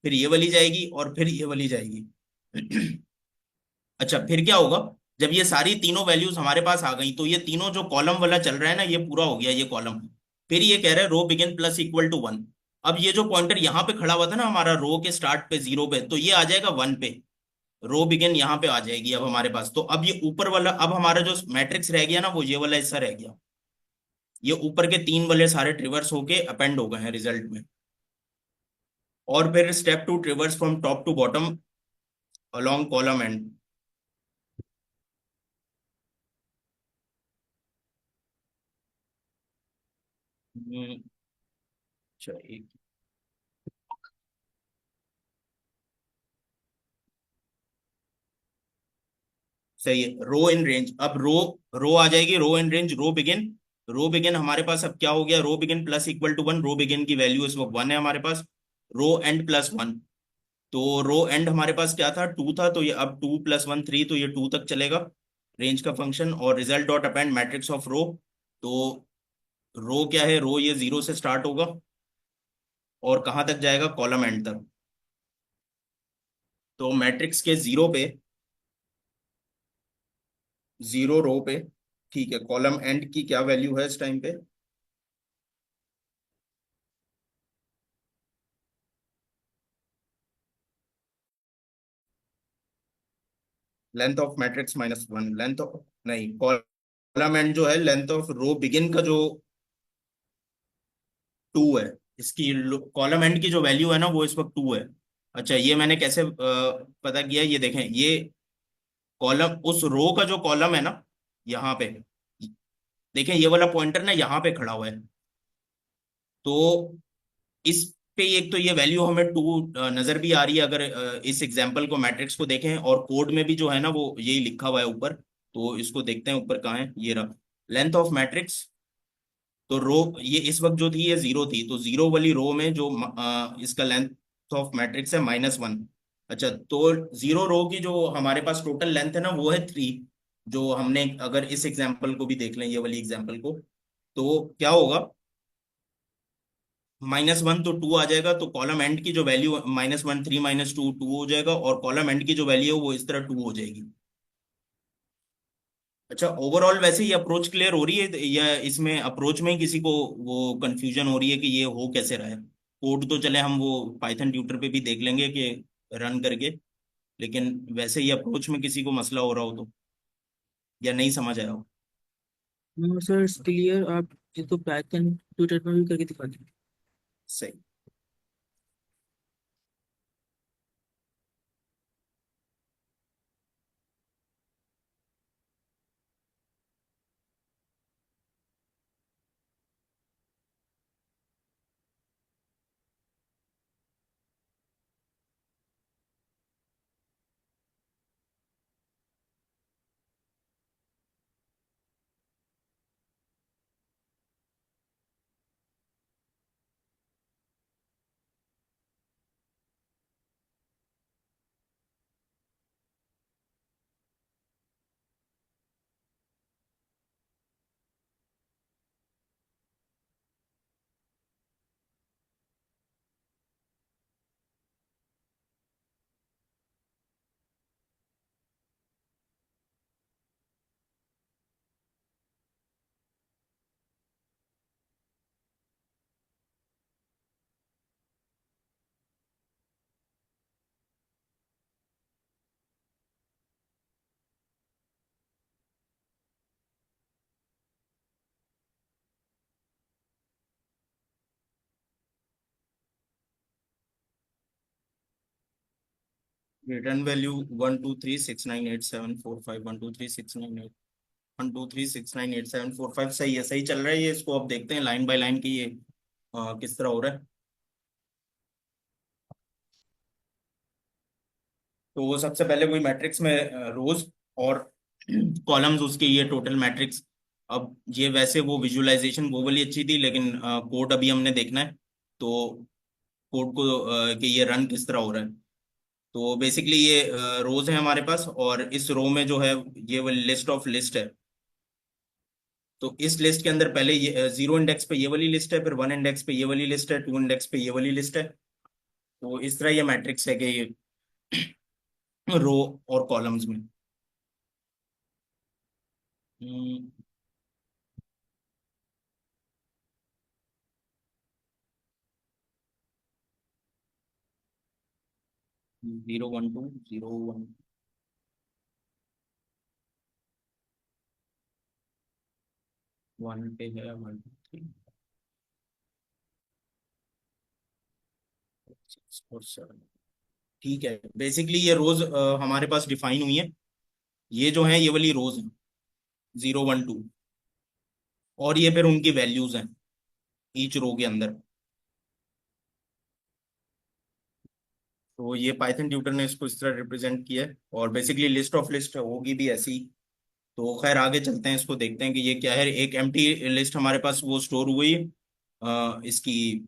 फिर ये वाली जाएगी, और फिर ये वाली जाएगी। अच्छा, फिर क्या होगा? जब ये सारी तीनों वैल्यूज हमारे पास आ गई, तो ये तीनों जो कॉलम वाला चल रहा है ना, ये पूरा हो गया ये कॉलम। फिर ये कह रहा है row begin plus equal to 1। अब ये जो पॉइंटर यहाँ पे खड़ा हुआ था ना हमारा रो के स्टार्ट पे 0 पे, तो ये आ जाएगा 1 पे। रो बिगिन यहाँ पे आ जाएगी अब हमारे पास। तो अब ये ऊपर वाला, अब हमारा जो मैट्रिक्स रह गया ना, वो ये वाला हिस्सा रह गया। ये ऊपर के तीन वाले सारे ट्रिवर्स होके अपेंड हो गए हैं रिजल्ट में। और फिर step two, traverse from top to bottom along column end. अच्छा, एक सही है। रो इन रेंज, अब रो रो आ जाएगी, रो इन रेंज, रो बिगिन हमारे पास अब क्या हो गया? Row begin plus equal to 1। Row begin की वैल्यू इस वक्त 1 है हमारे पास। रो एंड प्लस 1, तो रो एंड हमारे पास क्या था? 2 था, तो ये अब 2 + 1 3, तो ये 2 तक चलेगा रेंज का फंक्शन। और result dot append matrix of row, तो रो क्या है? रो ये 0 से स्टार्ट होगा और कहाँ तक जाएगा? कॉलम एंड तक। तो मैट्रिक्स के 0 पे, 0 रो पे, ठीक है, कॉलम एंड की क्या वैल्यू है इस टाइम पे? Length of matrix -1, length of, नहीं, कॉलम एंड जो है, लेंथ ऑफ रो बिगिन का जो 2 है, इसकी कॉलम एंड की जो वैल्यू है ना, वो इस वक्त 2 है। अच्छा, ये मैंने कैसे पता किया? ये देखें, ये कॉलम, उस रो का जो कॉलम है ना, यहाँ पे देखें, ये वाला पॉइंटर ना यहाँ पे खड़ा हुआ है, तो इस पे एक तो ये वैल्यू हमें 2 नजर भी आ रही है, अगर इस एग्जाम्पल को, मैट्रिक्स को देखें, और कोड में भी जो है ना वो यही लिखा हुआ है ऊपर। तो इसको देखते हैं ऊपर कहाँ है, ये रहा लेंथ ऑफ मैट्रिक्स। तो रो ये इस वक्त जो थी ये 0 थी, तो 0 वाली रो में जो इसका लेंथ ऑफ मैट्रिक्स है -1। अच्छा, तो 0 रो की जो हमारे पास टोटल लेंथ है ना, वो है 3। जो हमने, अगर इस एग्जाम्पल को भी देख लें, ये वाली एग्जाम्पल को, तो क्या होगा? -1 तो 2 आ जाएगा, तो कॉलम एंड की जो वैल्यू -1 3 -2 2 हो जाएगा, और कॉलम एंड की जो वैल्यू है वो इस तरह 2 हो जाएगी। अच्छा, ओवरऑल वैसे ये अप्रोच क्लियर हो रही है, या इसमें अप्रोच में ही किसी को वो कंफ्यूजन हो रही है कि ये हो कैसे रहा है? कोड तो चले हम वो पाइथन ट्यूटर पे भी देख लेंगे कि रन करके, लेकिन वैसे ही अप्रोच में किसी को मसला हो रहा हो तो, या नहीं समझ आया हो? No sir, clear. आप इसको पाइथन ट्यूटर में भी करके दिखा दीजिए। सही। रिटर्न वैल्यू 123698745 12369 123698745 सही है, सही चल रहा है ये। इसको अब देखते हैं लाइन बाय लाइन की ये किस तरह हो रहा है। तो वो सबसे पहले वही मैट्रिक्स में रोज और कॉलम्स उसके ये टोटल मैट्रिक्स। अब ये वैसे वो विजुअलाइजेशन वो वाली अच्छी थी, लेकिन कोड अभी हमने देखना है। तो कोड को कि ये रन किस तरह हो रहा है। तो बेसिकली ये रोज है हमारे पास, और इस रो में जो है ये वाली लिस्ट ऑफ लिस्ट है। तो इस लिस्ट के अंदर पहले ये 0 इंडेक्स पे ये वाली लिस्ट है, फिर 1 इंडेक्स पे ये वाली लिस्ट है, 2 इंडेक्स पे ये वाली लिस्ट है। तो इस तरह ये मैट्रिक्स है कि ये रो और कॉलम्स में। 0 1 2 0 1 1 पे है 1 2 3 6 और 7। ठीक है, बेसिकली ये रोज हमारे पास डिफाइन हुई है। ये जो है ये वाली रोज है 0 1 2, और ये फिर उनकी वैल्यूज हैं ईच रो के अंदर। तो ये पाइथन ट्यूटर ने इसको इस तरह रिप्रेजेंट किया है, और बेसिकली लिस्ट ऑफ लिस्ट होगी भी ऐसी। तो खैर आगे चलते हैं, इसको देखते हैं कि ये क्या है। एक एम्प्टी लिस्ट हमारे पास वो स्टोर हुई है इसकी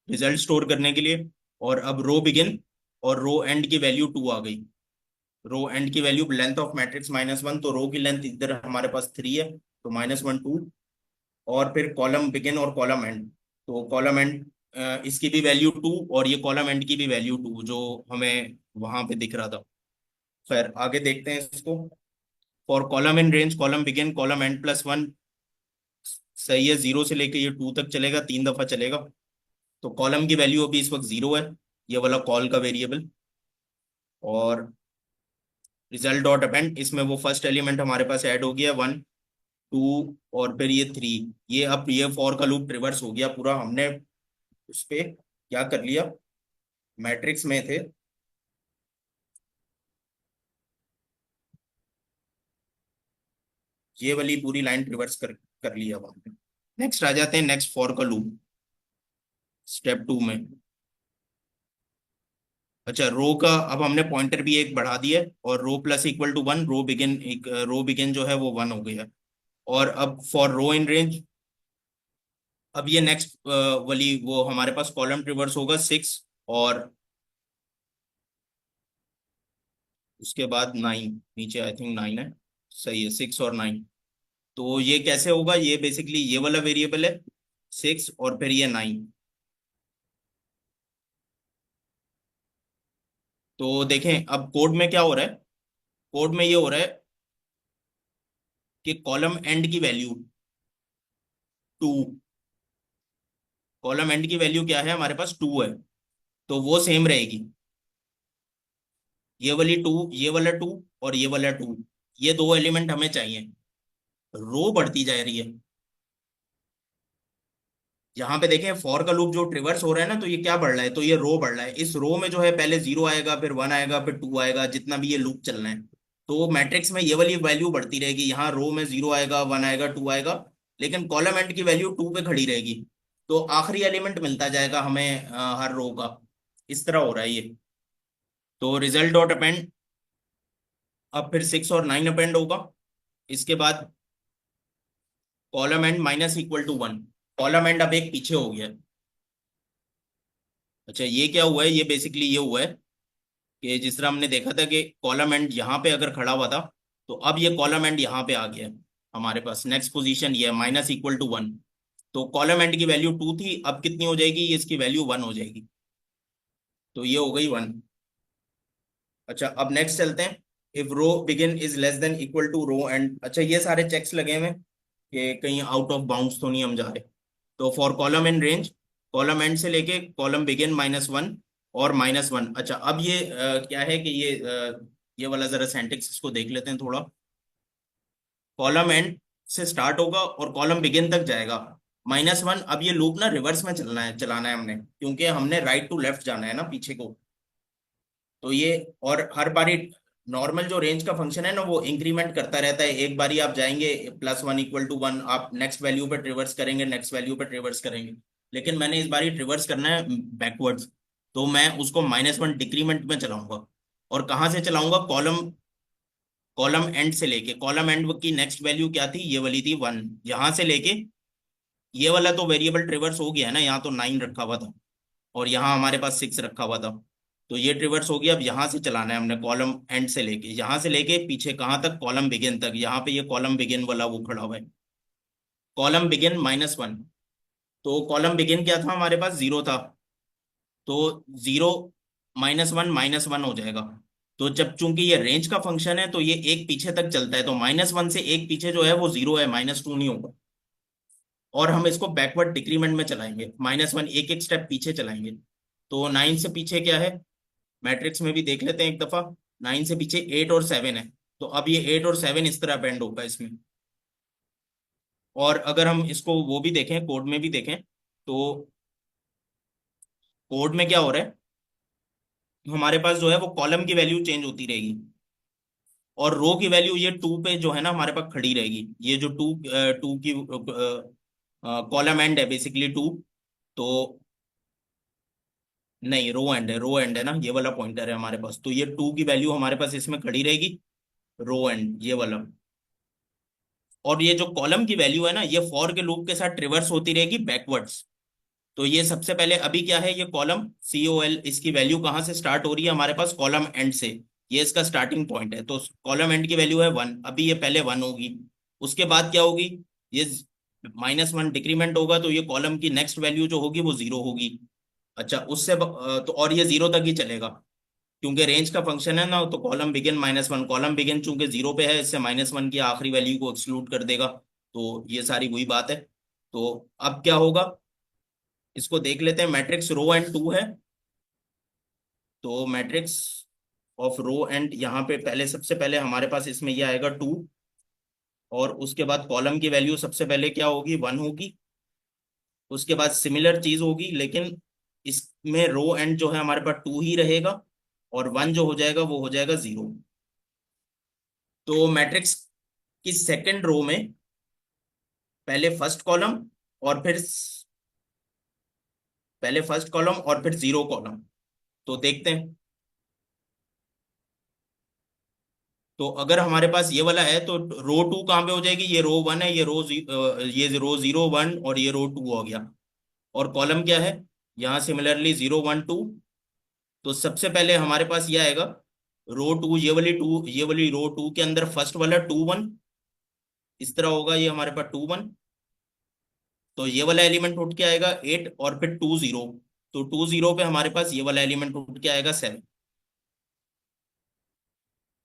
रिजल्ट स्टोर करने के लिए। और अब रो बिगिन और रो एंड की वैल्यू 2 आ गई। रो एंड की वैल्यू लेंथ ऑफ मैट्रिक्स -1, तो रो की लेंथ इधर हमारे पास 3 है, तो -1 2। और फिर कॉलम बिगिन और कॉलम एंड, तो कॉलम एंड इसकी भी वैल्यू 2 और ये कॉलम एंड की भी वैल्यू 2 जो हमें वहां पे दिख रहा था। खैर आगे देखते हैं इसको। For column in range column begin column and +1, सही है। 0 से लेके ये 2 तक चलेगा, 3 दफा चलेगा। तो कॉलम की वैल्यू अभी इस वक्त 0 है, ये वाला कॉल का वेरिएबल। और रिजल्ट डॉट अपेंड, इसमें वो फर्स्ट एलिमेंट हमारे पास ऐड हो गया 1 2 और फिर ये 3। ये अब ये फॉर का लूप रिवर्स हो गया पूरा। हमने उस पे क्या कर लिया, मैट्रिक्स में थे, ये वाली पूरी लाइन रिवर्स कर लिया वहां पे। नेक्स्ट आ जाते हैं नेक्स्ट फॉर का लूप स्टेप 2 में। अच्छा, रो का अब हमने पॉइंटर भी एक बढ़ा दिया है, और row plus equal to 1, row begin, एक रो बिगिन जो है वो 1 हो गया। और अब फॉर रो इन रेंज, अब ये नेक्स्ट वाली वो हमारे पास कॉलम रिवर्स होगा 6 और उसके बाद 9 नीचे, आई थिंक 9 है, सही है, 6 और 9। तो ये कैसे होगा, ये बेसिकली ये वाला वेरिएबल है 6 और फिर ये 9। तो देखें अब कोड में क्या हो रहा है। कोड में ये हो रहा है कि कॉलम एंड की वैल्यू 2, कॉलम एंड की वैल्यू क्या है हमारे पास 2 है, तो वो सेम रहेगी। ये वाली 2, ये वाला 2 और ये वाला 2, ये दो एलिमेंट हमें चाहिए। रो बढ़ती जा रही है। यहाँ पे देखें फॉर का लूप जो रिवर्स हो रहा है ना, तो ये क्या बढ़ रहा है, तो ये रो बढ़ रहा है। इस रो में जो है पहले 0 आएगा, फिर 1 आएगा, फिर 2 आएगा, जितना भी ये लूप चलना है। तो मैट्रिक्स में ये वाली वैल्यू बढ़ती रहेगी। यहाँ रो में 0 आएगा, 1 आएगा, 2 आएगा, लेकिन कॉलम एंड की वैल्यू 2 पे खड़ी रहेगी। तो आखिरी एलिमेंट मिलता जाएगा हमें हर रो का। इस तरह हो रहा है ये। तो रिजल्ट डॉट अपेंड, अब फिर 6 और 9 अपेंड होगा। इसके बाद कॉलम एंड -1, कॉलम एंड अब एक पीछे हो गया। अच्छा, ये क्या हुआ है, ये बेसिकली ये हुआ है कि जिस तरह हमने देखा था कि कॉलम एंड यहाँ पे अगर खड़ा हुआ था, तो अब ये कॉलम एंड यहाँ पे आ गया है हमारे पास। नेक्स्ट पोजीशन ये है -1। तो कॉलम एंड की वैल्यू 2 थी, अब कितनी हो जाएगी, ये इसकी वैल्यू 1 हो जाएगी। तो ये हो गई 1। अच्छा, अब नेक्स्ट चलते हैं। If row begin is less than equal to row end, अच्छा ये सारे चेक्स लगे हुए हैं कि कहीं आउट ऑफ बाउंड्स तो नहीं हम जा रहे। तो for column in range, column and से लेके कॉलम बिगिन -1 और -1। अच्छा, अब ये क्या है कि ये वाला जरा सेंटेक्स इसको देख लेते हैं थोड़ा। कॉलम एंड से स्टार्ट होगा और कॉलम बिगिन तक जाएगा -1। अब ये लूप ना रिवर्स में चलाना है हमने, क्योंकि हमने राइट टू लेफ्ट जाना है ना पीछे को। तो ये, और हर बारी नॉर्मल जो रेंज का फंक्शन है ना वो इंक्रीमेंट करता रहता है। एक बारी आप जाएंगे +1 = 1, आप नेक्स्ट वैल्यू पे ट्रिवर्स करेंगे, नेक्स्ट वैल्यू पे ट्रिवर्स करेंगे। लेकिन मैंने इस बारी ट्रिवर्स करना है बैकवर्ड्स, तो मैं उसको -1 डिक्रीमेंट में चलाऊंगा। और कहाँ से चलाऊंगा? कॉलम कॉलम एंड से लेके, कॉलम एंड की नेक्स्ट वैल्यू क्या थी? ये वाली थी 1। यहाँ से लेके ये वाला तो वेरिएबल ट्रिवर्स हो गया है ना, यहाँ तो 9 रखा हुआ था और यहाँ हमारे पास 6 रखा हुआ था, तो ये ट्रिवर्स हो गया। अब यहाँ से चलाना है हमने, कॉलम एंड से लेके, यहाँ से लेके पीछे कहाँ तक? कॉलम बिगिन तक। यहाँ पे ये कॉलम बिगिन वाला वो खड़ा हुआ है, कॉलम बिगिन -1। तो कॉलम बिगिन क्या था हमारे पास? 0 था, तो 0 -1 हो जाएगा। तो जब चूंकि ये रेंज का फंक्शन है तो ये एक पीछे तक चलता है, तो -1 से एक पीछे जो है वो 0 है, -2 नहीं होगा। और हम इसको बैकवर्ड डिक्रीमेंट में चलाएंगे, -1 एक एक स्टेप पीछे चलाएंगे। तो 9 से पीछे क्या है? मैट्रिक्स में भी देख लेते हैं एक दफा। 9 से पीछे 8 और 7 है, तो अब ये 8 और 7 इस तरह बेंड होगा इसमें। और अगर हम इसको वो भी देखें, कोड में भी देखें, तो कोड में क्या हो रहा है? हमारे पास जो है वो कॉलम की वैल्यू चेंज होती रहेगी और रो की वैल्यू ये 2 पे जो है ना हमारे पास खड़ी रहेगी। ये जो 2 की कॉलम एंड है बेसिकली 2, तो नहीं, रो एंड है, रो एंड है ना, ये वाला पॉइंटर है हमारे पास, तो ये 2 की वैल्यू हमारे पास इसमें खड़ी रहेगी, रो एंड ये वाला। और ये जो कॉलम की वैल्यू है ना, ये फॉर के लूप के साथ ट्रिवर्स होती रहेगी बैकवर्ड्स। तो ये सबसे पहले अभी क्या है? ये कॉलम COL, इसकी वैल्यू कहाँ से स्टार्ट हो रही है हमारे पास? कॉलम एंड से। ये इसका स्टार्टिंग पॉइंट है, तो कॉलम एंड की वैल्यू है 1। अभी ये पहले 1 होगी, उसके बाद क्या होगी? ये -1 डिक्रीमेंट होगा, तो ये कॉलम की नेक्स्ट वैल्यू जो होगी वो 0 होगी। अच्छा, तो और ये 0 तक ही चलेगा क्योंकि रेंज का फंक्शन है ना, तो कॉलम बिगिन -1, कॉलम बिगिन चूंकि 0 पे है, इससे -1 की आखिरी वैल्यू को एक्सक्लूड कर देगा। तो ये सारी वही बात है। तो अब क्या होगा इसको देख लेते हैं। मैट्रिक्स रो एंड 2 है, तो मैट्रिक्स ऑफ रो एंड, यहाँ पे पहले सबसे पहले हमारे पास इसमें ये आएगा 2, और उसके बाद कॉलम की वैल्यू सबसे पहले क्या होगी? 1 होगी। उसके बाद सिमिलर चीज होगी, लेकिन इसमें रो एंड जो है हमारे पास 2 ही रहेगा, और 1 जो हो जाएगा वो हो जाएगा 0। तो मैट्रिक्स की सेकंड रो में पहले फर्स्ट कॉलम और फिर और फिर 0 कॉलम। तो देखते हैं। तो अगर हमारे पास ये वाला है तो रो 2 कहाँ पे हो जाएगी? ये रो 1 है, ये रो 0 1 और ये रो 2 हो गया। और कॉलम क्या है? यहाँ सिमिलरली 0 1 2। तो सबसे पहले हमारे पास ये आएगा रो 2, ये वाली रो 2 के अंदर फर्स्ट वाला 2 1, इस तरह होगा ये हमारे पास 2 1। तो ये वाला एलिमेंट उठ के आएगा 8 और फिर 2 0। तो 2 0 पे हमारे पास ये वाला एलिमेंट उठ के आएगा 7।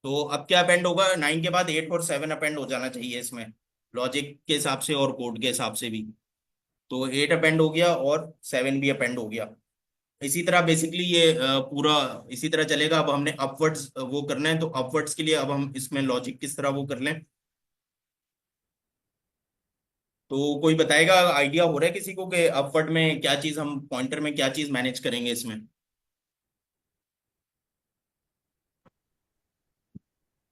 तो अब क्या अपेंड होगा? 9 के बाद 8 और 7 अपेंड हो जाना चाहिए इसमें, लॉजिक के हिसाब से और कोड के हिसाब से भी। तो 8 अपेंड हो गया और 7 भी अपेंड हो गया। इसी तरह बेसिकली ये पूरा इसी तरह चलेगा। अब हमने अपवर्ड्स वो करना है, तो अपवर्ड्स के लिए अब हम इसमें लॉजिक किस तरह वो कर लें। तो कोई बताएगा? आइडिया हो रहा है किसी को कि अपवर्ड में क्या चीज, हम पॉइंटर में क्या चीज मैनेज करेंगे इसमें?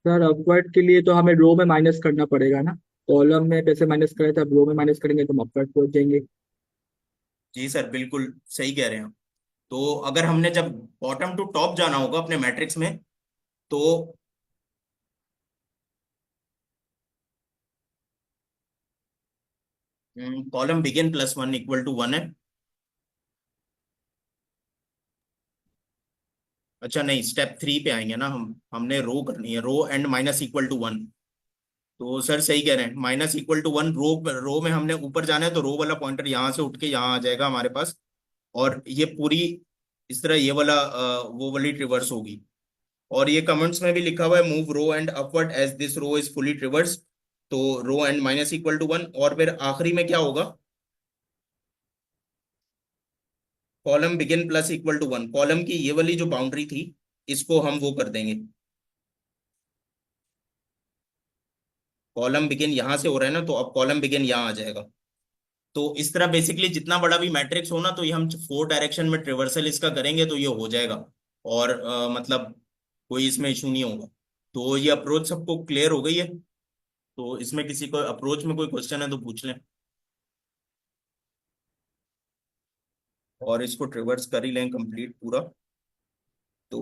सर अपवर्ड के लिए तो हमें रो में माइनस करना पड़ेगा ना। कॉलम में जैसे माइनस करे थे, अब रो में माइनस करेंगे तो हम अपवर्ड पहुंच जाएंगे। जी सर, बिल्कुल सही कह रहे हैं आप। तो अगर हमने जब बॉटम टू टॉप जाना होगा अपने मैट्रिक्स में, तो कॉलम बिगिन +1 = 1 है। अच्छा नहीं, स्टेप 3 पे आएंगे ना हम, हमने रो करनी है, रो एंड -1। तो सर सही कह रहे हैं, -1 रो में हमने ऊपर जाना है, तो रो वाला पॉइंटर यहाँ से उठ के यहाँ आ जाएगा हमारे पास, और ये पूरी इस तरह ये वाला वो वाली ट्रिवर्स होगी। और ये कमेंट्स में भी लिखा हुआ है, move row end upward as this row is fully traverse. तो रो एंड -1, और फिर आखिरी में क्या होगा? Column begin +1। कॉलम की ये वाली जो बाउंड्री थी इसको हम वो कर देंगे, कॉलम बिगिन यहाँ से हो रहा है ना, तो अब कॉलम बिगिन यहाँ आ जाएगा। तो इस तरह बेसिकली जितना बड़ा भी मैट्रिक्स हो ना, तो ये हम 4 डायरेक्शन में ट्रिवर्सल इसका करेंगे तो ये हो जाएगा। और मतलब कोई इसमें इशू नहीं होगा। तो ये अप्रोच सबको क्लियर हो गई है? तो इसमें किसी को अप्रोच में कोई क्वेश्चन है तो पूछ लें, और इसको ट्रिवर्स कर ही लें कंप्लीट पूरा। तो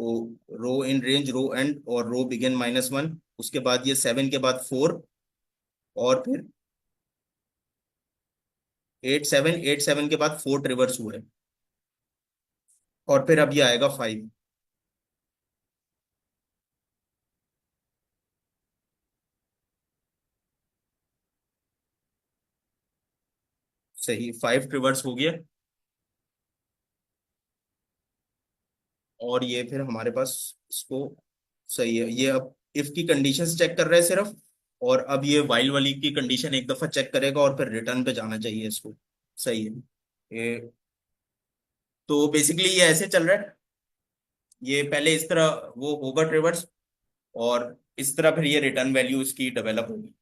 रो इन रेंज, रो एंड और रो बिगिन -1, उसके बाद ये 7 के बाद 4, और फिर 8 7, 8 7 के बाद 4 ट्रिवर्स हुए, और फिर अब ये आएगा 5। सही, 5 ट्रिवर्स हो गया। और ये फिर हमारे पास इसको सही है, ये अब इफ की कंडीशंस चेक कर रहे हैं सिर्फ, और अब ये वाइल वाली की कंडीशन एक दफा चेक करेगा और फिर रिटर्न पे जाना चाहिए इसको। सही है ये। तो बेसिकली ये ऐसे चल रहा है, ये पहले इस तरह वो होगा ट्रिवर्स, और इस तरह फिर ये रिटर्न वैल्यू इसकी डेवलप होगी।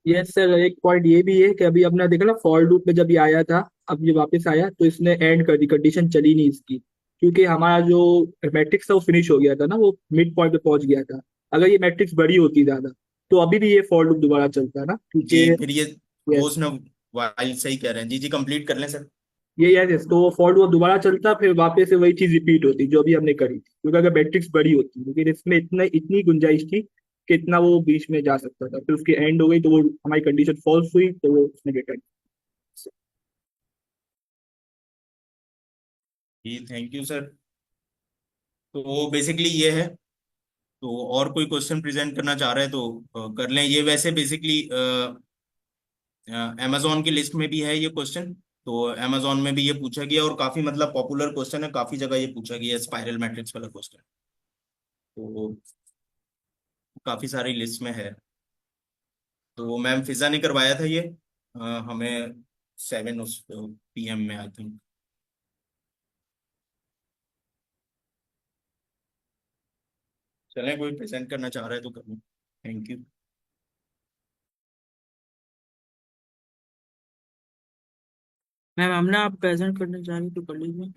यस सर, एक पॉइंट ये भी है कि अभी अपना देखा ना फॉर लूप में जब ये आया था, अब ये वापस आया तो इसने एंड कर दी, कंडीशन चली नहीं इसकी, क्योंकि हमारा जो मैट्रिक्स था वो फिनिश हो गया था ना, वो मिड पॉइंट पे पहुंच गया था। अगर ये मैट्रिक्स बड़ी होती ज्यादा तो अभी भी ये फॉर लूप दोबारा चलता है ना, क्योंकि जी, फिर ये वो यस उसने वाइल सही कह रहे हैं। जी जी, कंप्लीट कर लें सर। ये यस यस, तो वो फॉर लूप दोबारा चलता, फिर वापस से वही चीज रिपीट होती जो अभी हमने करी थी, क्योंकि अगर मैट्रिक्स बड़ी होती, लेकिन इसमें इतनी गुंजाइश थी कि इतना वो बीच में जा सकता था, फिर उसकी एंड हो गई तो वो हमारी कंडीशन फॉल्स हुई तो वो उसने रिटर्न। जी थैंक यू सर। तो बेसिकली ये है। तो और कोई क्वेश्चन प्रेजेंट करना चाह रहे हैं तो कर लें। ये वैसे बेसिकली amazon की लिस्ट में भी है ये क्वेश्चन। तो amazon में भी ये पूछा गया, और काफी मतलब पॉपुलर क्वेश्चन है, काफी जगह ये पूछा गया है, स्पाइरल मैट्रिक्स वाला क्वेश्चन। तो काफी सारी लिस्ट में है। तो मैम फिजा ने करवाया था ये, हमें 7 उस PM में आई थिंक। चलें, कोई प्रेजेंट करना चाह रहा है तो कर लें। Thank you. मैम हम ना आप प्रेजेंट करना चाह रही तो कर लीजिए।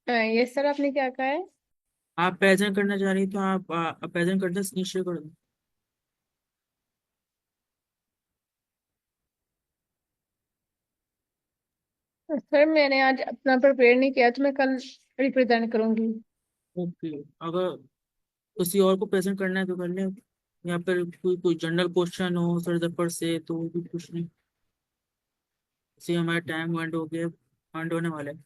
ये सर आपने क्या कहा है? आप प्रेजेंट करना चाह रही तो आप प्रेजेंट करते स्क्रीन शेयर कर दो। सर मैंने आज अपना प्रिपेयर नहीं किया तो मैं कल रिप्रेजेंट करूंगी। ओके, अगर किसी और को प्रेजेंट करना है तो कर ले, या फिर कोई कोई जनरल क्वेश्चन हो सर जफर से तो वो भी पूछ लें। इसे हमारा टाइम एंड हो गया, एंड होने वाला है।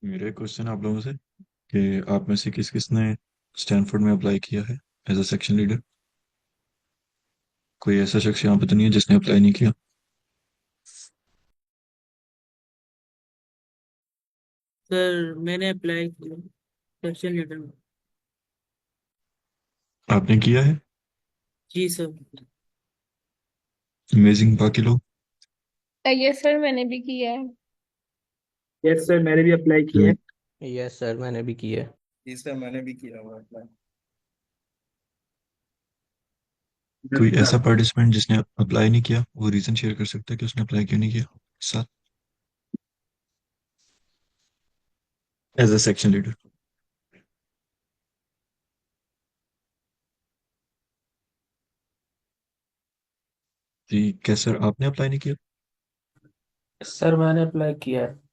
मेरा क्वेश्चन आप लोगों से कि आप में से किस किसने स्टैनफोर्ड में अप्लाई किया है एज अ सेक्शन लीडर। कोई ऐसा शख्स यहाँ पे तो नहीं है जिसने अप्लाई नहीं किया? सर मैंने अप्लाई किया सेक्शन लीडर में। आपने किया है? जी सर। अमेजिंग। बाकी लोग? ये सर मैंने भी किया है। यस सर, मैंने भी अप्लाई किया है। यस सर, मैंने भी किया है। इस टाइम मैंने भी किया हुआ है। कोई ऐसा पार्टिसिपेंट जिसने अप्लाई नहीं किया, वो रीजन शेयर कर सकता है कि उसने अप्लाई क्यों नहीं किया साथ, एज अ सेक्शन लीडर? जी, क्या सर आपने अप्लाई नहीं किया? सर मैंने अप्लाई किया है।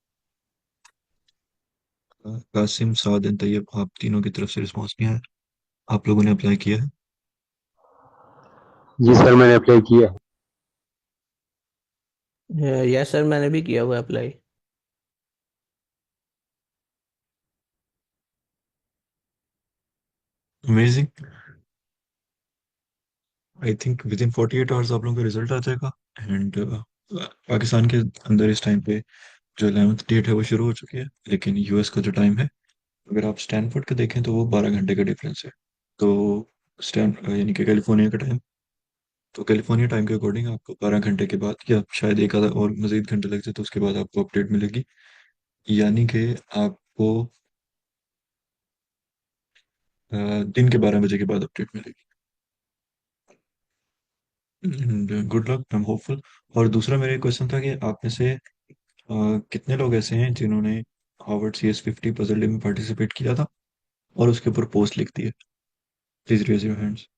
कासिम, साद एंड तैयब, आप तीनों की तरफ से रिस्पॉन्स नहीं आया। आप लोगों ने अप्लाई किया है? जी सर मैंने अप्लाई किया है। यस सर, मैंने भी किया हुआ apply. Amazing. I think with in 48 hours आप लोगों का रिजल्ट आ जाएगा। एंड पाकिस्तान के अंदर इस टाइम पे जो 11th डेट है वो शुरू हो चुकी है, लेकिन यूएस का जो टाइम है, अगर आप स्टैनफोर्ड का देखें तो वो 12 घंटे का डिफरेंस है। तो यानी कि कैलिफोर्निया का टाइम तो कैलिफोर्निया टाइम के अकॉर्डिंग आपको 12 घंटे के बाद या शायद एक आधा और मजीद घंटे लग जाए तो उसके बाद आपको अपडेट मिलेगी। यानी कि आपको दिन के 12 बजे के बाद अपडेट मिलेगी। Good luck, I am hopeful. और दूसरा मेरा क्वेश्चन था कि आप में से कितने लोग ऐसे हैं जिन्होंने हार्वर्ड CS50 पजल डे में पार्टिसिपेट किया था और उसके ऊपर पोस्ट लिख दी है? Please raise your hands.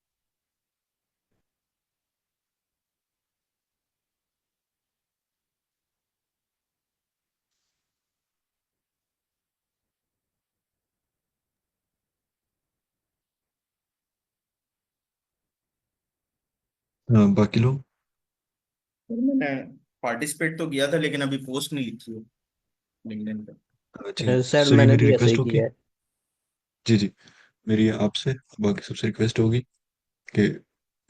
बाकी लोग? सर मैंने पार्टिसिपेट तो किया था लेकिन अभी पोस्ट नहीं लिखी है लिंक्डइन पे। जी सर सर, ये मैंने मेरी भी ऐसा ही रिक्वेस्ट होगी। किया है। जी जी, मेरी आपसे बाकी सबसे रिक्वेस्ट होगी कि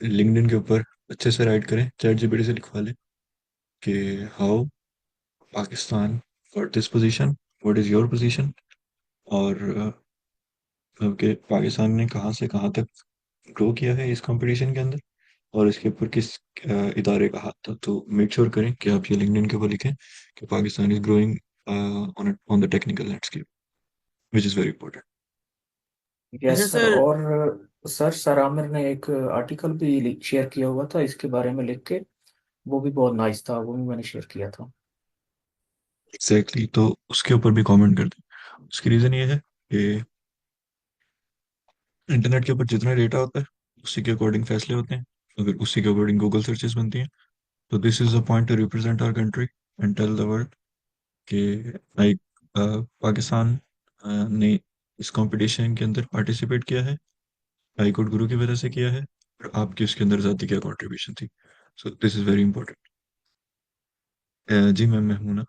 लिंक्डइन के ऊपर अच्छे से राइट करें, चैट जीपीटी से लिखवा लें कि how Pakistan got this position, what is your position, और कि पाकिस्तान ने कहाँ से कहाँ तक ग्रो किया है इस कंपटीशन के अंदर और इसके ऊपर किस इदारे का हाथ था। तो मेक श्योर करें कि आप ये लिंक्डइन के ऊपर लिखें कि Pakistan is growing on the technical landscape, which is very important. अच्छा यस सर। सर। और सर सर आमिर ने एक आर्टिकल भी शेयर किया हुआ था इसके बारे में लिख के, वो भी बहुत नाइस था, वो भी मैंने शेयर किया था। एग्जैक्टली, तो उसके ऊपर भी कमेंट कर दें। उसकी रीज़न ये है कि इंटरनेट के ऊपर जितना डेटा होता है उसी के अकॉर्डिंग फैसले होते हैं, अगर उसी के अकॉर्डिंग गूगल सर्चेस बनती हैं। तो this is a point to represent our country and tell the world कि लाइक पाकिस्तान ने इस कंपटीशन के अंदर पार्टिसिपेट किया है, हाई कोर्ट गुरु की वजह से किया है, और आपकी उसके अंदर ज़ाती क्या कंट्रीब्यूशन थी। So this is very important. जी मैम, मेहमूना,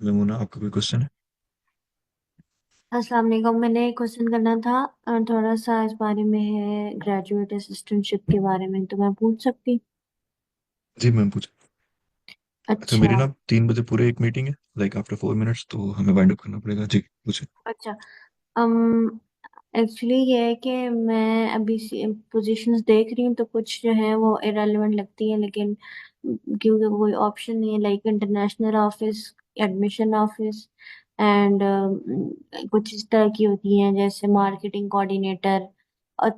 मेहमूना आपका कोई क्वेश्चन है? अस्सलाम वालेकुम। मैंने एक क्वेश्चन करना था, थोड़ा सा इस बारे में है, ग्रेजुएट असिस्टेंटशिप के बारे में, तो मैं पूछ सकती? जी मैम पूछ। अच्छा, मेरी अच्छा। ना 3 बजे पूरे एक मीटिंग है, लाइक आफ्टर 4 मिनट्स, तो हमें वाइंड अप करना पड़ेगा। जी पूछे। अच्छा। एक्चुअली ये है कि मैं अभी पोजीशंस देख रही हूँ, तो कुछ जो है वो इरेलीवेंट लगती है, लेकिन क्योंकि कोई ऑप्शन नहीं है, like international office, admission office, and कुछ इस तरह की होती हैं जैसे मार्केटिंग कोऑर्डिनेटर।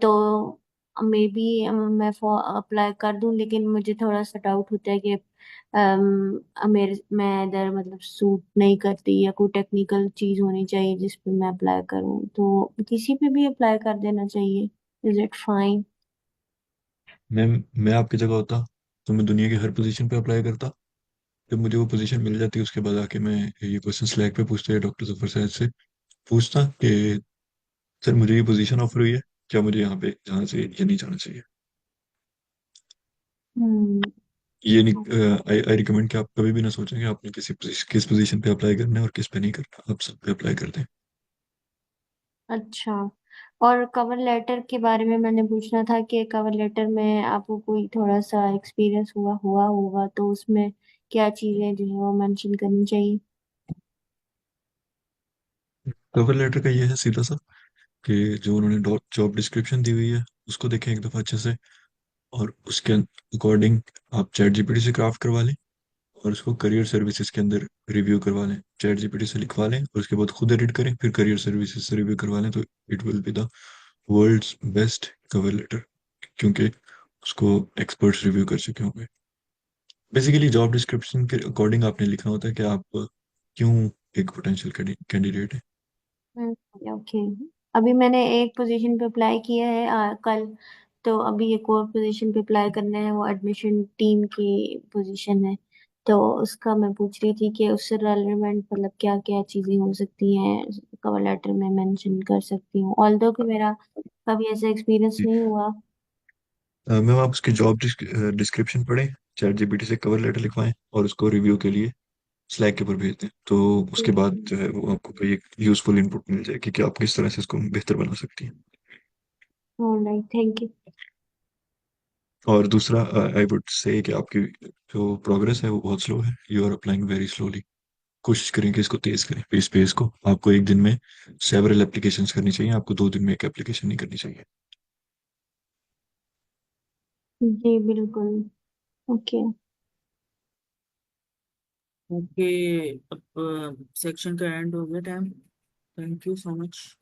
तो मे बी मैं अप्लाई कर दूं, लेकिन मुझे थोड़ा सा डाउट होता है कि मेरे मैं इधर मतलब सूट नहीं करती, या कोई टेक्निकल चीज होनी चाहिए जिस पे मैं अप्लाई करूं, तो किसी पे भी अप्लाई कर देना चाहिए? Is it fine? मैम, मैं आपकी जगह होता तो मैं दुनिया की हर पोजीशन पे अप्लाई करता। जब मुझे वो पोजीशन मिल जाती उसके बाद आके मैं ये क्वेश्चन स्लैक पे पूछते हैं डॉक्टर जफर साहब से, पूछता कि सर मुझे ये पोजीशन ऑफर हुई है, क्या मुझे यहाँ पे जाना चाहिए या नहीं जाना चाहिए। हम्म। ये नहीं, आई आई रिकमेंड कि आप कभी भी ना सोचें कि आपने किस पोजीशन पे अप्लाई करना है और किस पे नहीं करना, आप सब पे अप्लाई कर दें। अच्छा। और कवर लेटर के बारे में मैंने पूछना था कि कवर लेटर में आपको कोई थोड़ा सा एक्सपीरियंस हुआ हुआ होगा, तो उसमें क्या चीजें जो है वो मेंशन करनी चाहिए? कवर लेटर का ये है सीधा सा कि जो उन्होंने जॉब डिस्क्रिप्शन दी हुई है उसको देखें एक दफ़ा अच्छे से, और उसके अकॉर्डिंग आप चैट जीपीटी से क्राफ्ट करवा लें और उसको करियर सर्विसेज के अंदर रिव्यू करवा लें। चैट जीपीटी से लिखवा लें और उसके बाद खुद एडिट करें, फिर करियर सर्विसेज से रिव्यू करवा लें, तो it will be the world's best cover letter, क्योंकि उसको एक्सपर्ट्स रिव्यू कर चुके होंगे। बेसिकली जॉब डिस्क्रिप्शन के अकॉर्डिंग आपने लिखना होता है कि आप क्यों एक पोटेंशियल कैंडिडेट है। ओके। अभी मैंने एक पोजीशन पे अप्लाई किया है कल, तो अभी एक और पोजीशन पे अप्लाई करना है, वो एडमिशन टीम की पोजीशन है। तो उसका मैं पूछ रही थी कि उससे रेलेवेंट मतलब क्या क्या चीजें हो सकती हैं कवर लेटर में मेंशन कर सकती हूँ, ऑल्दो कि मेरा कभी ऐसा एक्सपीरियंस नहीं हुआ। मैम, आप उसकी जॉब डिस्क्रिप्शन पढ़ें, चैट जीपीटी से कवर लेटर लिखवाएं और उसको रिव्यू के लिए स्लैक के ऊपर भेज दें, तो उसके बाद जो है वो आपको कोई एक यूजफुल इनपुट मिल जाएगी कि आप किस तरह से इसको बेहतर बना सकती हैं। Alright, thank you. और दूसरा, आई वुड से कि आपकी जो प्रोग्रेस है वो बहुत स्लो है, you are applying very slowly. कोशिश करें कि इसको तेज करें, इस पेस को। आपको एक दिन में सेवरल एप्लीकेशंस करनी चाहिए, आपको 2 दिन में एक एप्लीकेशन नहीं करनी चाहिए। जी बिल्कुल। ओके। ओके, अब सेक्शन का एंड हो गया time. Thank you so much.